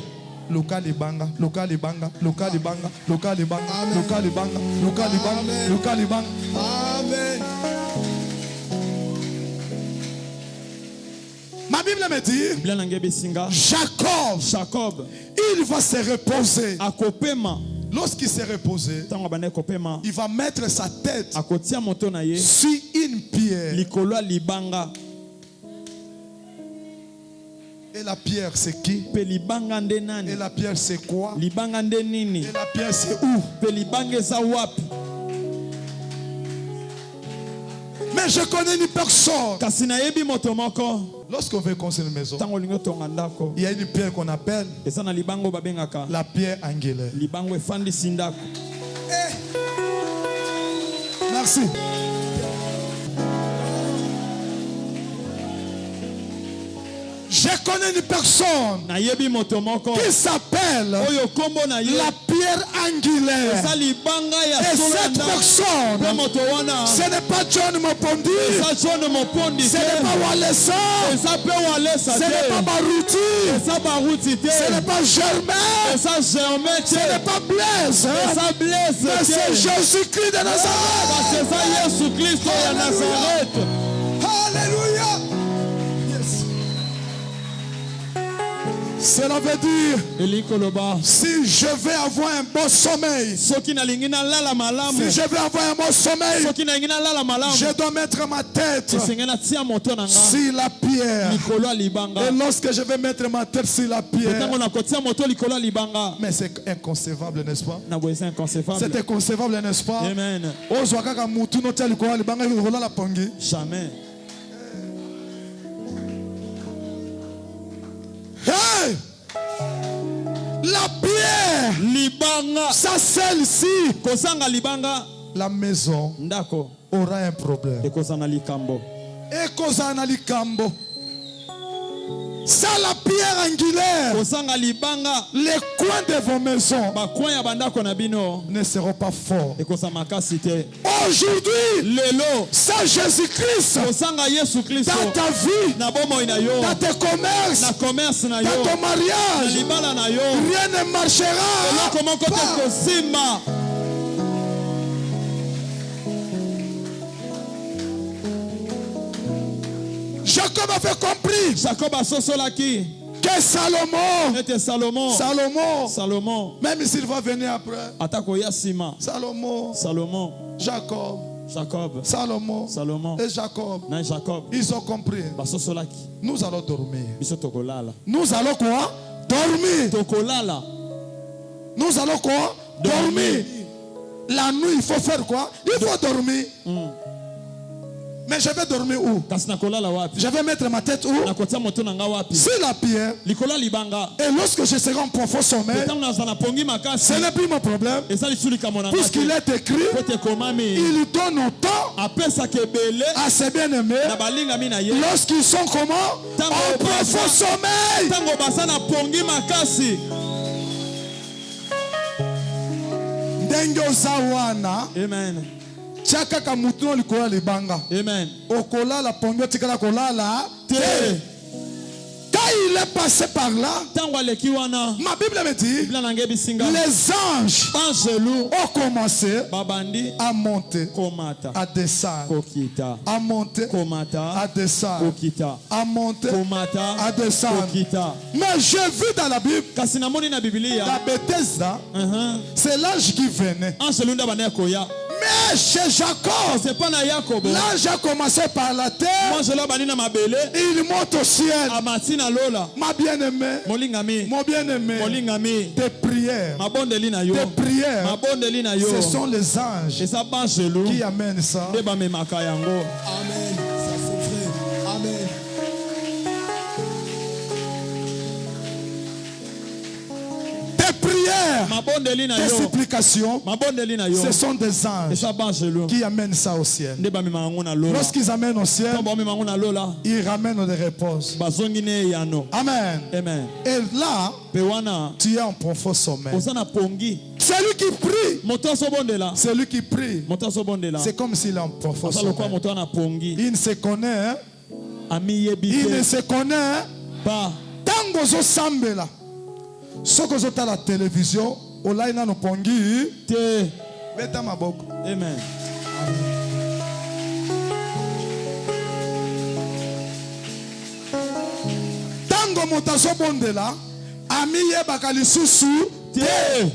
Loka libanga, loka libanga, loka libanga, loka libanga, loka libanga, loka libanga, loka libanga. Amen. Ma Bible me dit, Jacob, il va se reposer. Lorsqu'il s'est reposé, il va mettre sa tête sur une pierre. Et la pierre c'est qui? Et la pierre c'est quoi? Et la pierre c'est où? Mais je connais une personne. Lorsqu'on veut construire une maison, il y a une pierre qu'on appelle la pierre angulaire. Merci. Je connais une personne qui s'appelle la pierre angulaire. Et cette personne, ce n'est pas John Mopondi, ce n'est pas Walesa, ce n'est pas Baruti, ce n'est pas Germain, ce n'est pas Blaise, mais c'est Jésus-Christ de Nazareth. Alléluia. Cela veut dire, si je vais avoir un bon sommeil, si je vais avoir un bon sommeil, je dois mettre ma tête sur la pierre. Et lorsque je vais mettre ma tête sur la pierre, mais c'est inconcevable, n'est-ce pas? C'est inconcevable, n'est-ce pas? Amen. Jamais. Hey! La pierre, libanga, ça celle-ci, kosanga libanga, la maison ndako aura un problème. Et kosana likambo. Ça la pierre angulaire, kosanga libanga, les coins de vos maisons ba coin ya bandako na bino ne seront pas forts. Et kosama kasite. Aujourd'hui, lelo, ça Jésus-Christ, kosanga Yesu Christ dans ta vie, na bomo ina yo, dans tes commerces, na commerce na yo, dans ton mariage, na libala na yo, rien ne marchera. Comment kote kosimba. Jacob avait compris que Salomon, même s'il va venir après, Salomon, Jacob, Salomon et Jacob, ils ont compris. Nous allons dormir. Nous allons quoi? Dormir. Nous allons quoi? Dormir. La nuit, il faut faire quoi? Il faut dormir. Mais je vais dormir où? Je vais mettre ma tête où? Sur la pierre. Et lorsque je serai en profond sommeil, ce n'est plus mon problème. Puisqu'il est écrit, il donne autant à ses bien-aimés lorsqu'ils sont comment? En profond sommeil. Amen. Chaka kamutuno likola libanga. Amen. Okola la pongo tikala kola la te. Quand il est passé par là, ma Bible me dit, les anges ont commencé à monter, à descendre, à monter, à descendre, à monter, à descendre. Mais j'ai vu dans la Bible, la Bethesda, c'est l'ange qui venait. Mais chez Jacob, l'ange a commencé par la terre, il monte au ciel. Ma bien-aimée, mon bien-aimé, tes prières, ce sont les anges qui amènent ça. Amen. Ça c'est vrai. Amen. Tes prières, tes supplications, ce sont des anges qui amènent ça au ciel. Lorsqu'ils amènent au ciel, ils ramènent des réponses. Amen. Et là, tu es en profond sommeil. Celui qui prie, celui qui prie, c'est comme s'il est en profond sommeil. Il ne se connaît, il ne se connaît pas. Tango zo sambela. Soko zo ta la télévision, olaina no pongi te beta maboko. Amen. Tango motazo bondela, ami yebaka lisusu.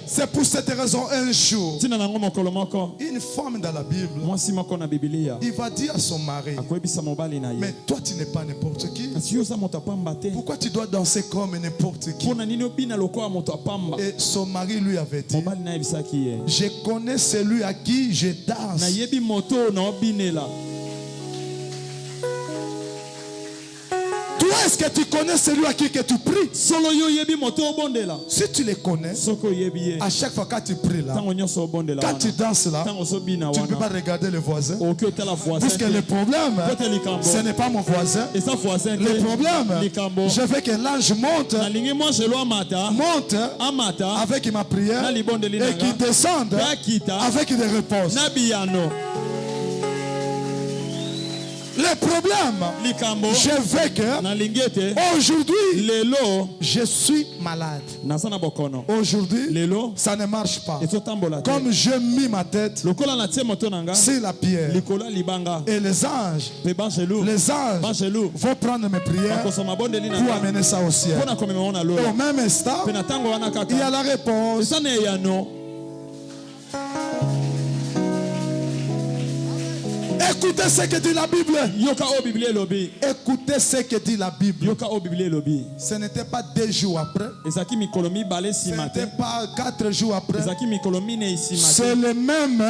C'est pour cette raison un jour, une femme dans la Bible, il va dire à son mari, mais toi tu n'es pas n'importe qui. Pourquoi tu dois danser comme n'importe qui? Et son mari lui avait dit, je connais celui à qui je danse. Est-ce que tu connais celui à qui que tu pries? Si tu les connais, à chaque fois que tu pries là, quand tu danses là, tu ne peux pas regarder le voisin. Parce que le problème, ce n'est pas mon voisin. Le problème, je veux que l'ange monte avec ma prière et qu'il descende avec des réponses. Le problème, je veux que aujourd'hui, je suis malade. Aujourd'hui, ça ne marche pas. Comme je mis ma tête sur la pierre. Et les anges vont prendre mes prières pour amener ça au ciel. Et au même instant, il y a la réponse. Écoutez ce que dit la Bible. Écoutez ce que dit la Bible. Ce n'était pas 2 jours après. Ce n'était pas 4 jours après. C'est le même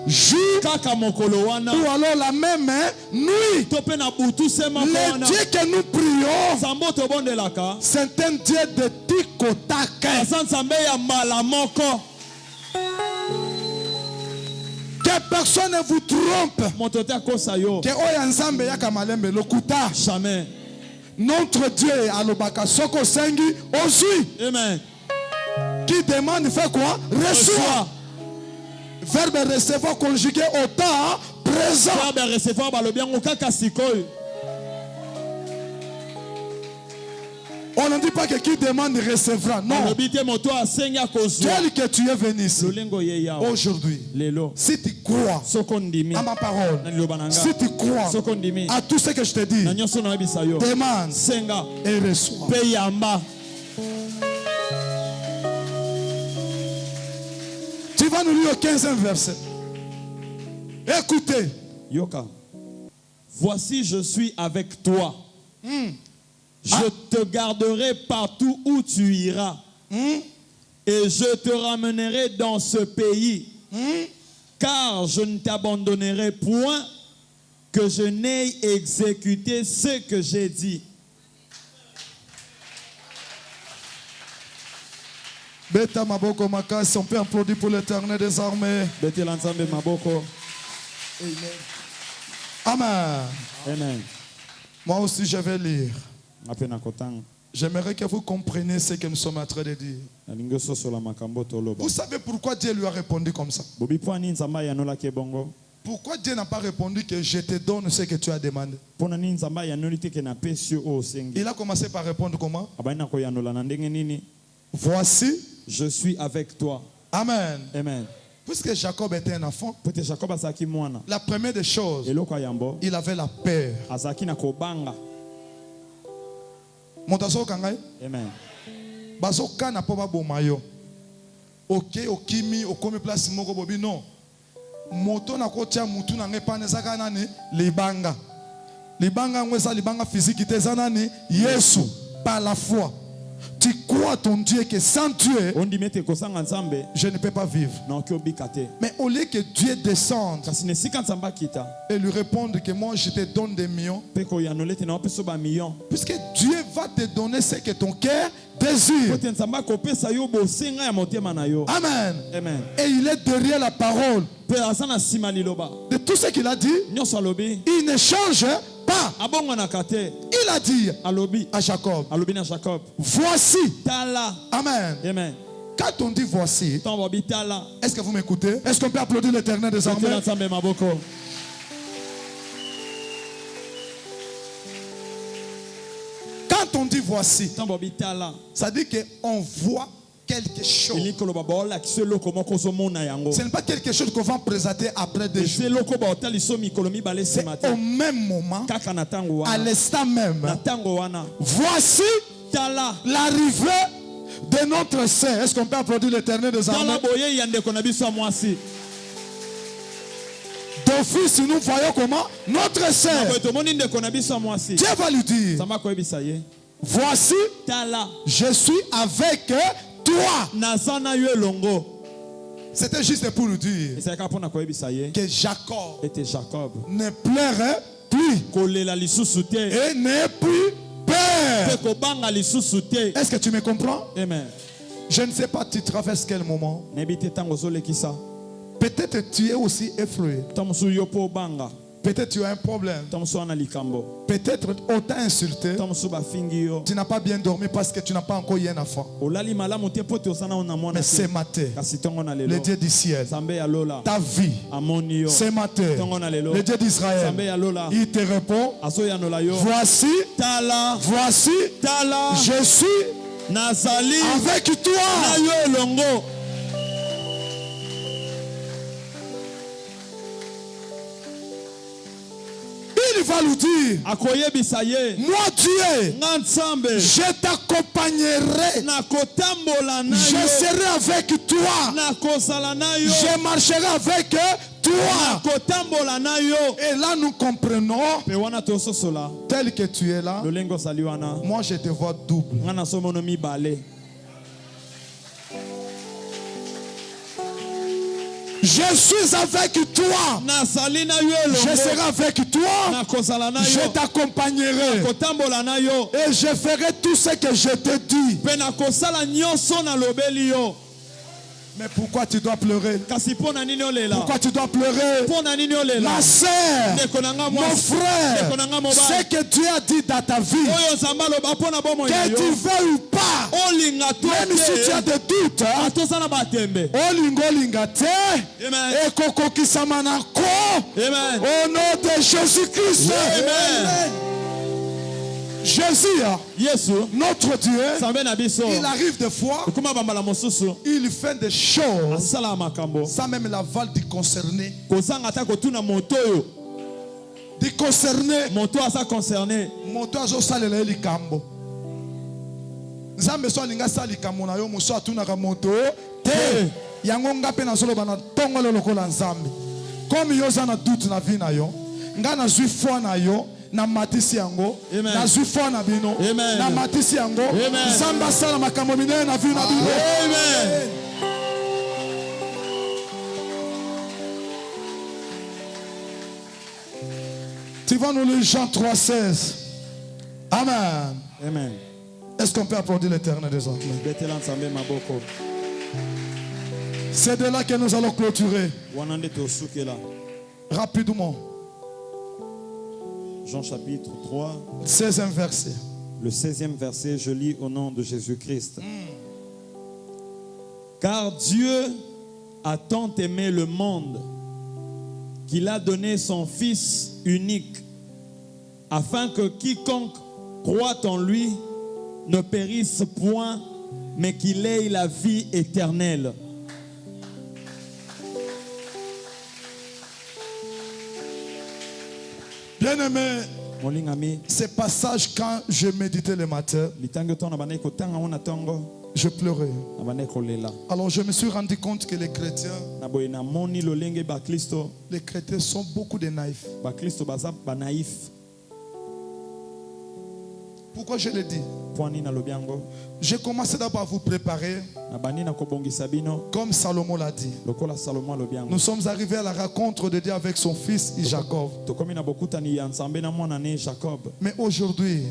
jour. Ou alors la même nuit. Le Dieu que nous prions, c'est un Dieu de tic-au-tac. Que personne ne vous trompe. Jamais. Notre Dieu alobaka soko sengi ozui. Amen. Qui demande fait quoi? Reçoit. Verbe recevoir conjugué au temps présent. Verbe recevoir balobia ngokaka sikoyo. On ne dit pas que qui demande recevra. Non. Tel que tu es venu ici aujourd'hui, si tu crois à ma parole, si tu crois à tout ce que je te dis, demande et reçois. Tu vas nous lire au 15e verset. Écoutez. Voici, je suis avec toi. Je te garderai partout où tu iras. Et je te ramènerai dans ce pays, car je ne t'abandonnerai point, que je n'ai exécuté ce que j'ai dit. Beta maboko makasi, on peut applaudir pour l'Éternel des armées. Amen. Amen. Moi aussi je vais lire. J'aimerais que vous compreniez ce que nous sommes en train de dire. Vous savez pourquoi Dieu lui a répondu comme ça? Pourquoi Dieu n'a pas répondu que je te donne ce que tu as demandé? Il a commencé par répondre comment? Voici, je suis avec toi. Amen. Amen. Puisque Jacob était un enfant, la première des choses, il avait la peur. Amen. Bazoka na poba bomayo. Ok, okimi, okomi place moko bobi non. Moto na kotia mutu na ngepane zaka nani libanga. Libanga ngwesa libanga physique te zanani Yesu par la foi. Tu crois ton Dieu que sans Dieu, je ne peux pas vivre. Mais au lieu que Dieu descende et lui réponde que moi je te donne des millions, puisque Dieu va te donner ce que ton cœur désire. Amen. Amen. Et il est derrière la parole. De tout ce qu'il a dit, il ne change pas. Il a dit à Jacob, voici. Amen. Amen. Quand on dit voici, est-ce que vous m'écoutez? Est-ce qu'on peut applaudir l'Éternel des armées? Quand on dit voici, ça dit qu'on voit quelque chose. Ce n'est pas quelque chose qu'on va présenter après des jours. C'est au même moment, à l'instant même. Voici l'arrivée de notre Seigneur. Est-ce qu'on peut applaudir l'Éternel des armées? D'office, nous voyons comment notre Seigneur. Dieu va lui dire, voici, je suis avec toi. C'était juste pour nous dire que Jacob ne pleurait plus et n'est plus peur. Est-ce que tu me comprends? Amen. Je ne sais pas, tu traverses quel moment. Peut-être tu es aussi effrayé. Peut-être tu as un problème. Peut-être on t'a insulté. Tu n'as pas bien dormi parce que tu n'as pas encore eu un enfant. Mais ce matin, le Dieu du ciel, ta vie, ce matin, le Dieu d'Israël, il te répond, voici, je suis avec toi. Il va lui dire, moi Dieu, je t'accompagnerai, je serai avec toi, je marcherai avec toi. Et là nous comprenons, tel que tu es là, moi je te vois double. Je suis avec toi. Je serai avec toi. Je t'accompagnerai. Et je ferai tout ce que je te dis. Mais pourquoi tu dois pleurer? Pourquoi tu dois pleurer? Ma sœur, mon frère, ce que Dieu a dit dans ta vie, que tu veux ou pas, même si tu as des doutes, au nom de Jésus-Christ. Jésus, notre Dieu, il arrive des fois, il fait des choses sans même l'aval du concerné. Du concerné. Moto azo salela likambo. Nzambe so alinga sala likambo na yo muso atunaka moto te. Yango ngape na solo bana tongolo lokola nzambe. Comme yo za na doute na vie na yo, nga na zui foi na yo. na matisi yango Amen. na zufo na bino Amen. na matisi yango Amen. Zamba sala makambo minene na vie na bino. Amen. Tu vas nous lire Jean 3,16. Amen. Amen. Est-ce qu'on peut applaudir l'Éternel des hommes? C'est de là que nous allons clôturer. Rapidement. Jean chapitre 3. 16e verset. Le 16e verset, je lis au nom de Jésus-Christ. Car Dieu a tant aimé le monde qu'il a donné son Fils unique, afin que quiconque croit en lui ne périsse point, mais qu'il ait la vie éternelle. Bien-aimé, ce passage, quand je méditais le matin, je pleurais. Alors je me suis rendu compte que les chrétiens sont beaucoup de naïfs. Pourquoi je le dis? J'ai commencé d'abord à vous préparer comme Salomon l'a dit. Nous sommes arrivés à la rencontre de Dieu avec son fils Jacob. Mais aujourd'hui,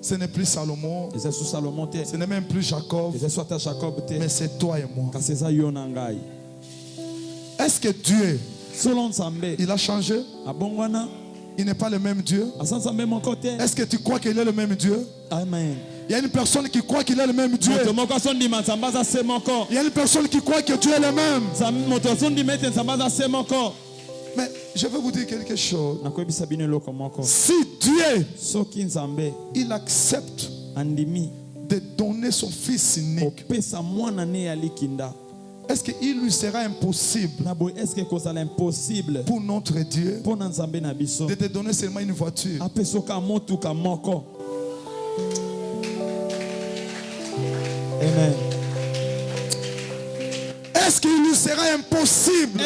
ce n'est plus Salomon, ce n'est même plus Jacob, mais c'est toi et moi. Est-ce que Dieu, il a changé? Il n'est pas le même Dieu. Est-ce que tu crois qu'il est le même Dieu? Amen. Il y a une personne qui croit qu'il est le même Dieu. Il y a une personne qui croit que Dieu est le même. Mais je vais vous dire quelque chose. Si Dieu, il accepte de donner son fils unique, est-ce qu'il lui sera impossible pour notre Dieu de te donner seulement une voiture? Amen. Est-ce qu'il lui sera impossible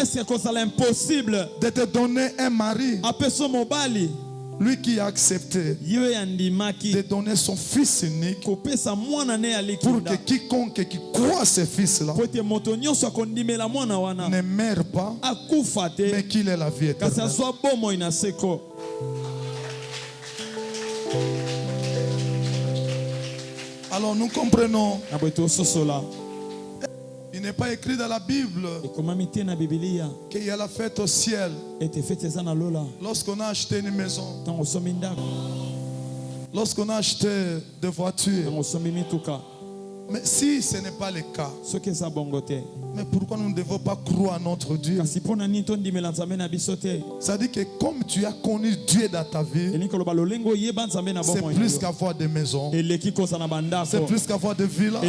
de te donner un mari? Lui qui a accepté de donner son fils unique pour que quiconque qui croit ce fils-là ne meure pas, mais qu'il ait la vie éternelle. Alors nous comprenons. Il n'est pas écrit dans la Bible qu'il y a la fête au ciel lorsqu'on a acheté une maison, lorsqu'on a acheté des voitures. Mais si ce n'est pas le cas, mais pourquoi nous ne devons pas croire à notre Dieu? Ça dit que comme tu as connu Dieu dans ta vie, c'est plus qu'avoir des maisons, c'est plus qu'avoir des villas.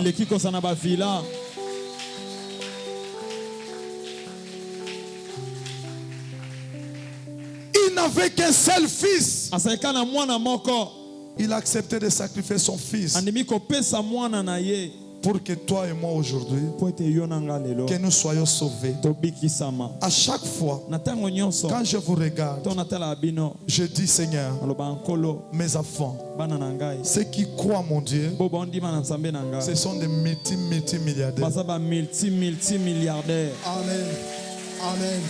Il n'avait qu'un seul fils. Il a accepté de sacrifier son fils pour que toi et moi aujourd'hui, que nous soyons sauvés. À chaque fois, quand je vous regarde, je dis Seigneur, mes enfants, ceux qui croient mon Dieu, ce sont des multimilliardaires. Amen. Amen.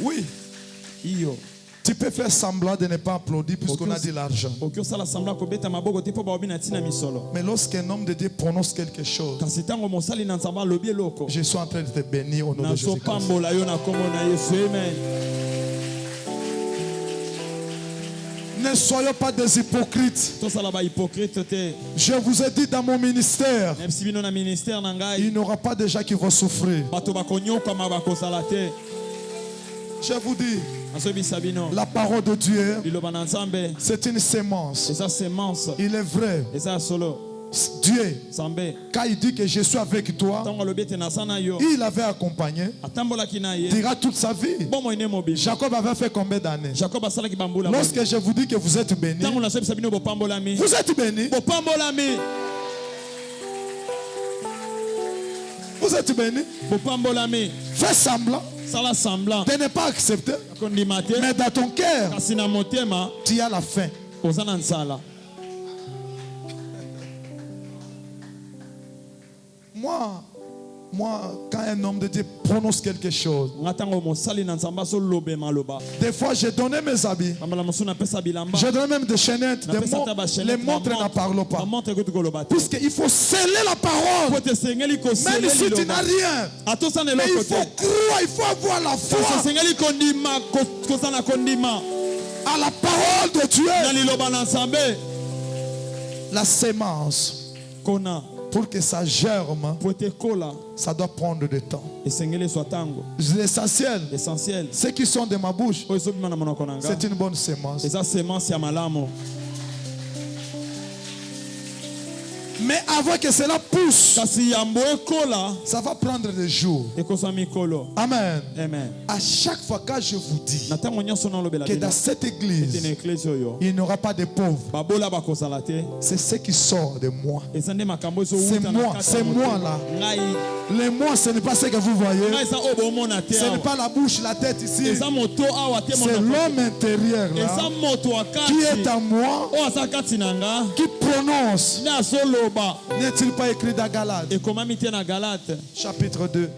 Oui. Tu peux faire semblant de ne pas applaudir puisqu'on a dit l'argent. Mais lorsqu'un homme de Dieu prononce quelque chose, je suis en train de te bénir au nom de Jésus-Christ. Ne soyons pas des hypocrites. Je vous ai dit dans mon ministère, il n'y aura pas de gens qui vont souffrir. Je vous dis, la parole de Dieu, c'est une sémence. Il est vrai. Dieu, quand il dit que je suis avec toi, il avait accompagné, dira toute sa vie. Jacob avait fait combien d'années? Lorsque je vous dis que vous êtes bénis, vous êtes bénis. Vous êtes bénis. Fais semblant. de ne pas accepter. Mais dans ton cœur, tu as la faim. Moi, quand un homme de Dieu prononce quelque chose, des fois j'ai donné mes habits, j'ai donné même des chaînettes, des montres. Les montres n'en parlent pas. Puisqu'il faut sceller la parole. Même si tu n'as rien, mais il faut croire, il faut avoir la foi à la parole de Dieu. La sémence, pour que ça germe, ça doit prendre du temps. L'essentiel, ceux qui sont de ma bouche, c'est une bonne sémence. Mais avant que cela pousse, ça va prendre des jours. Amen. À chaque fois que je vous dis que dans cette église, il n'y aura pas de pauvres, c'est ce qui sort de moi. C'est moi là. Les moi, ce n'est pas ce que vous voyez. Ce n'est pas la bouche, la tête ici. C'est l'homme intérieur là, qui est à moi, qui prononce. N'est-il pas écrit dans Galates? Chapitre 2.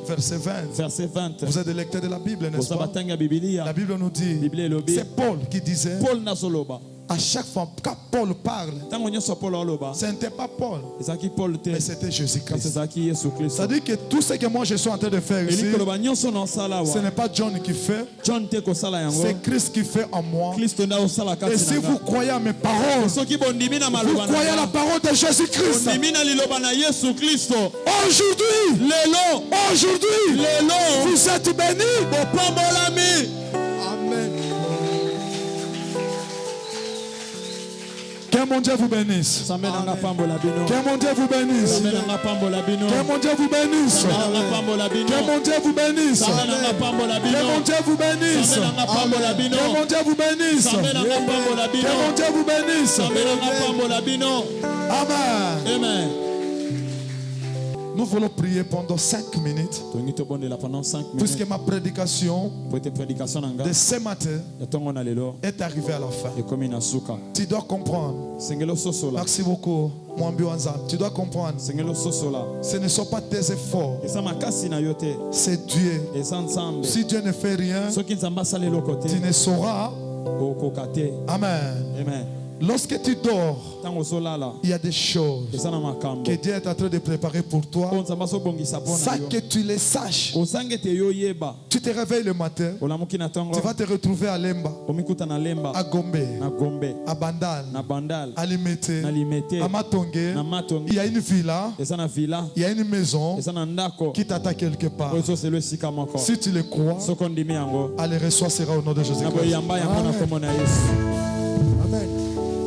Verset 20. Vous êtes des lecteurs de la Bible, n'est-ce pas? La Bible nous dit, c'est Paul qui disait, à chaque fois que Paul parle, ce n'était pas Paul, mais c'était Jésus-Christ. C'est-à-dire que tout ce que moi je suis en train de faire ici, ce n'est pas John qui fait, c'est Christ qui fait en moi. Et si vous croyez à mes paroles, vous croyez à la parole de Jésus-Christ. Aujourd'hui, vous êtes bénis. Amen. Que mon Dieu vous bénisse. Que mon Dieu vous bénisse. Que mon Dieu vous bénisse. Que mon Dieu vous bénisse. Que mon Dieu vous bénisse. Que mon Dieu vous bénisse. Que mon Dieu vous bénisse. Amen. Nous voulons prier pendant 5 minutes. Puisque ma prédication de ce matin est arrivée à la fin. Tu dois comprendre. Merci beaucoup. Tu dois comprendre. Ce ne sont pas tes efforts. C'est Dieu. Si Dieu ne fait rien, tu ne sauras. Amen. Lorsque tu dors, il y a des choses que Dieu est en train de préparer pour toi. Ça que tu les saches. Tu te réveilles le matin, tu vas te retrouver à Lemba, à Gombe, à Bandal, à Limete, à Matongé. Il y a une villa, il y a une maison qui t'attend quelque part. Si tu le crois, allez, reçois sera au nom de Jésus-Christ. Amen.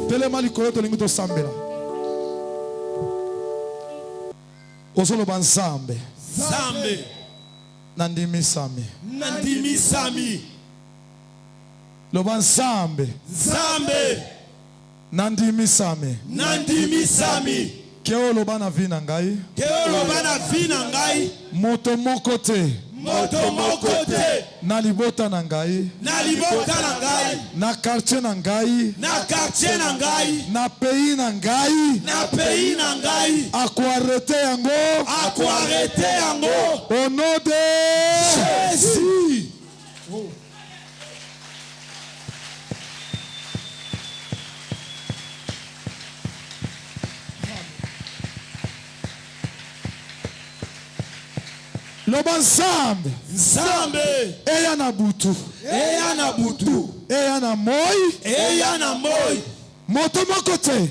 Telema likolo to lingi to sambela. Ozolo bansambe. Sambe. Nandimi sami. Loban sambe. Nandimi sami. Keo lobana vina ngai. Moto moko te. Na libota na ngai. Na quartier na ngai. Na pays na ngai. Akuarete yango. Au nom de Jésus. Loban Zambe. Eya na butu. Eya na moi. Moto moko te.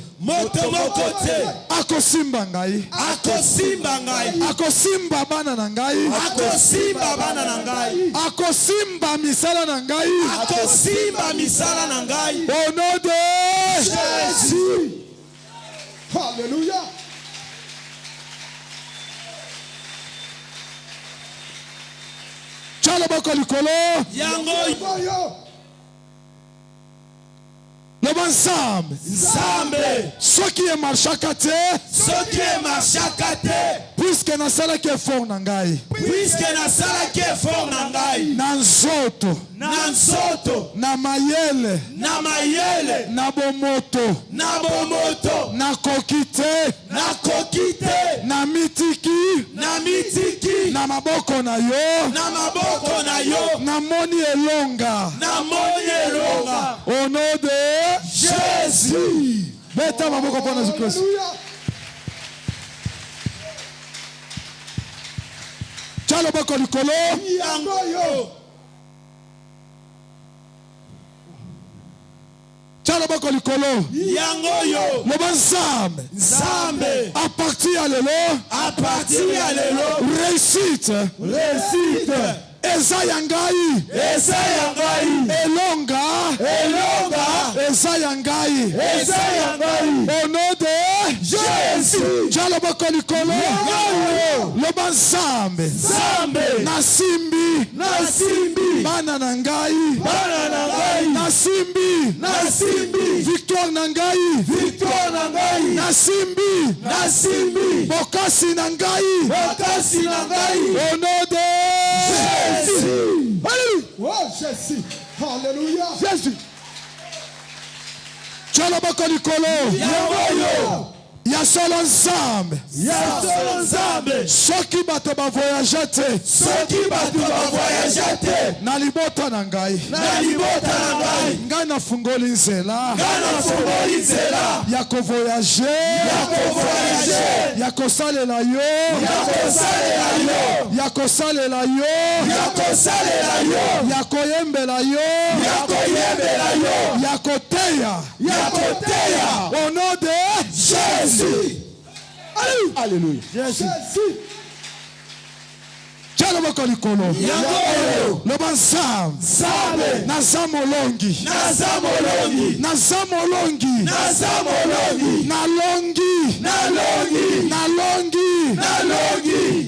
Akosimba ngai. Akosimba bana na ngai. Akosimba misala na ngai. Au nom de Jésus. Alléluia. Loba ensemble. Ce qui est marchaka te. Puisque na sala ke fort na ngai. Na nzoto. Na mayele. Na bomoto. Na kokite. Na mitiki. Na maboko na yo. Na moni elonga. Au nom de Jésus. Beta maboko pona Jésus. Chalo boko likolo. Chalo boko likolo. Loba nzambe. À partir à l'élo. Réussite. Eza yangai. Elonga. Eza yangai. Au nom de Jésus. Chalo boko likolo. Loba nzambe. Nasimbi. Bana na ngai. Nasimbi. Victoire na ngai. Nasimbi. Bokasi na ngai. Au nom de Jésus. Oh, Jésus. Alléluia. Jésus. Tchala bako likolo. Ya solo nzambe. Soki bato ba voyager te. Na libota na ngai. Ngai na fungoli nzela. Ya ko voyager. Ya ko salela yo. Ya ko yembela yo. Ya ko teya. Au nom de Jésus. Alléluia. Jésus. Tchala bako likolo. Loba nzambe. Nazamolongi.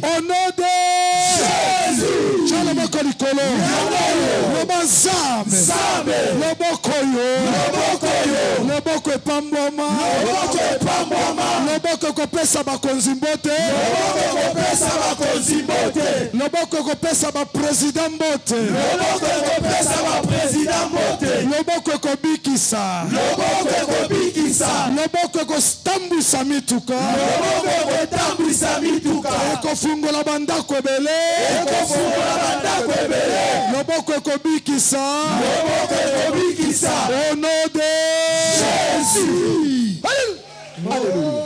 Au nom de Jésus. Tchala bako likolo. Loba nzambe. Loboko epambwama. Loboko kopesa bakonzi mbote. Loboko kopesa ba président mbote. Loboko kobikisa. Loboko kostambwisa mituka. Ekofungola bandako ebele. Loboko kobikisa. Au nom de Jésus. Alléluia.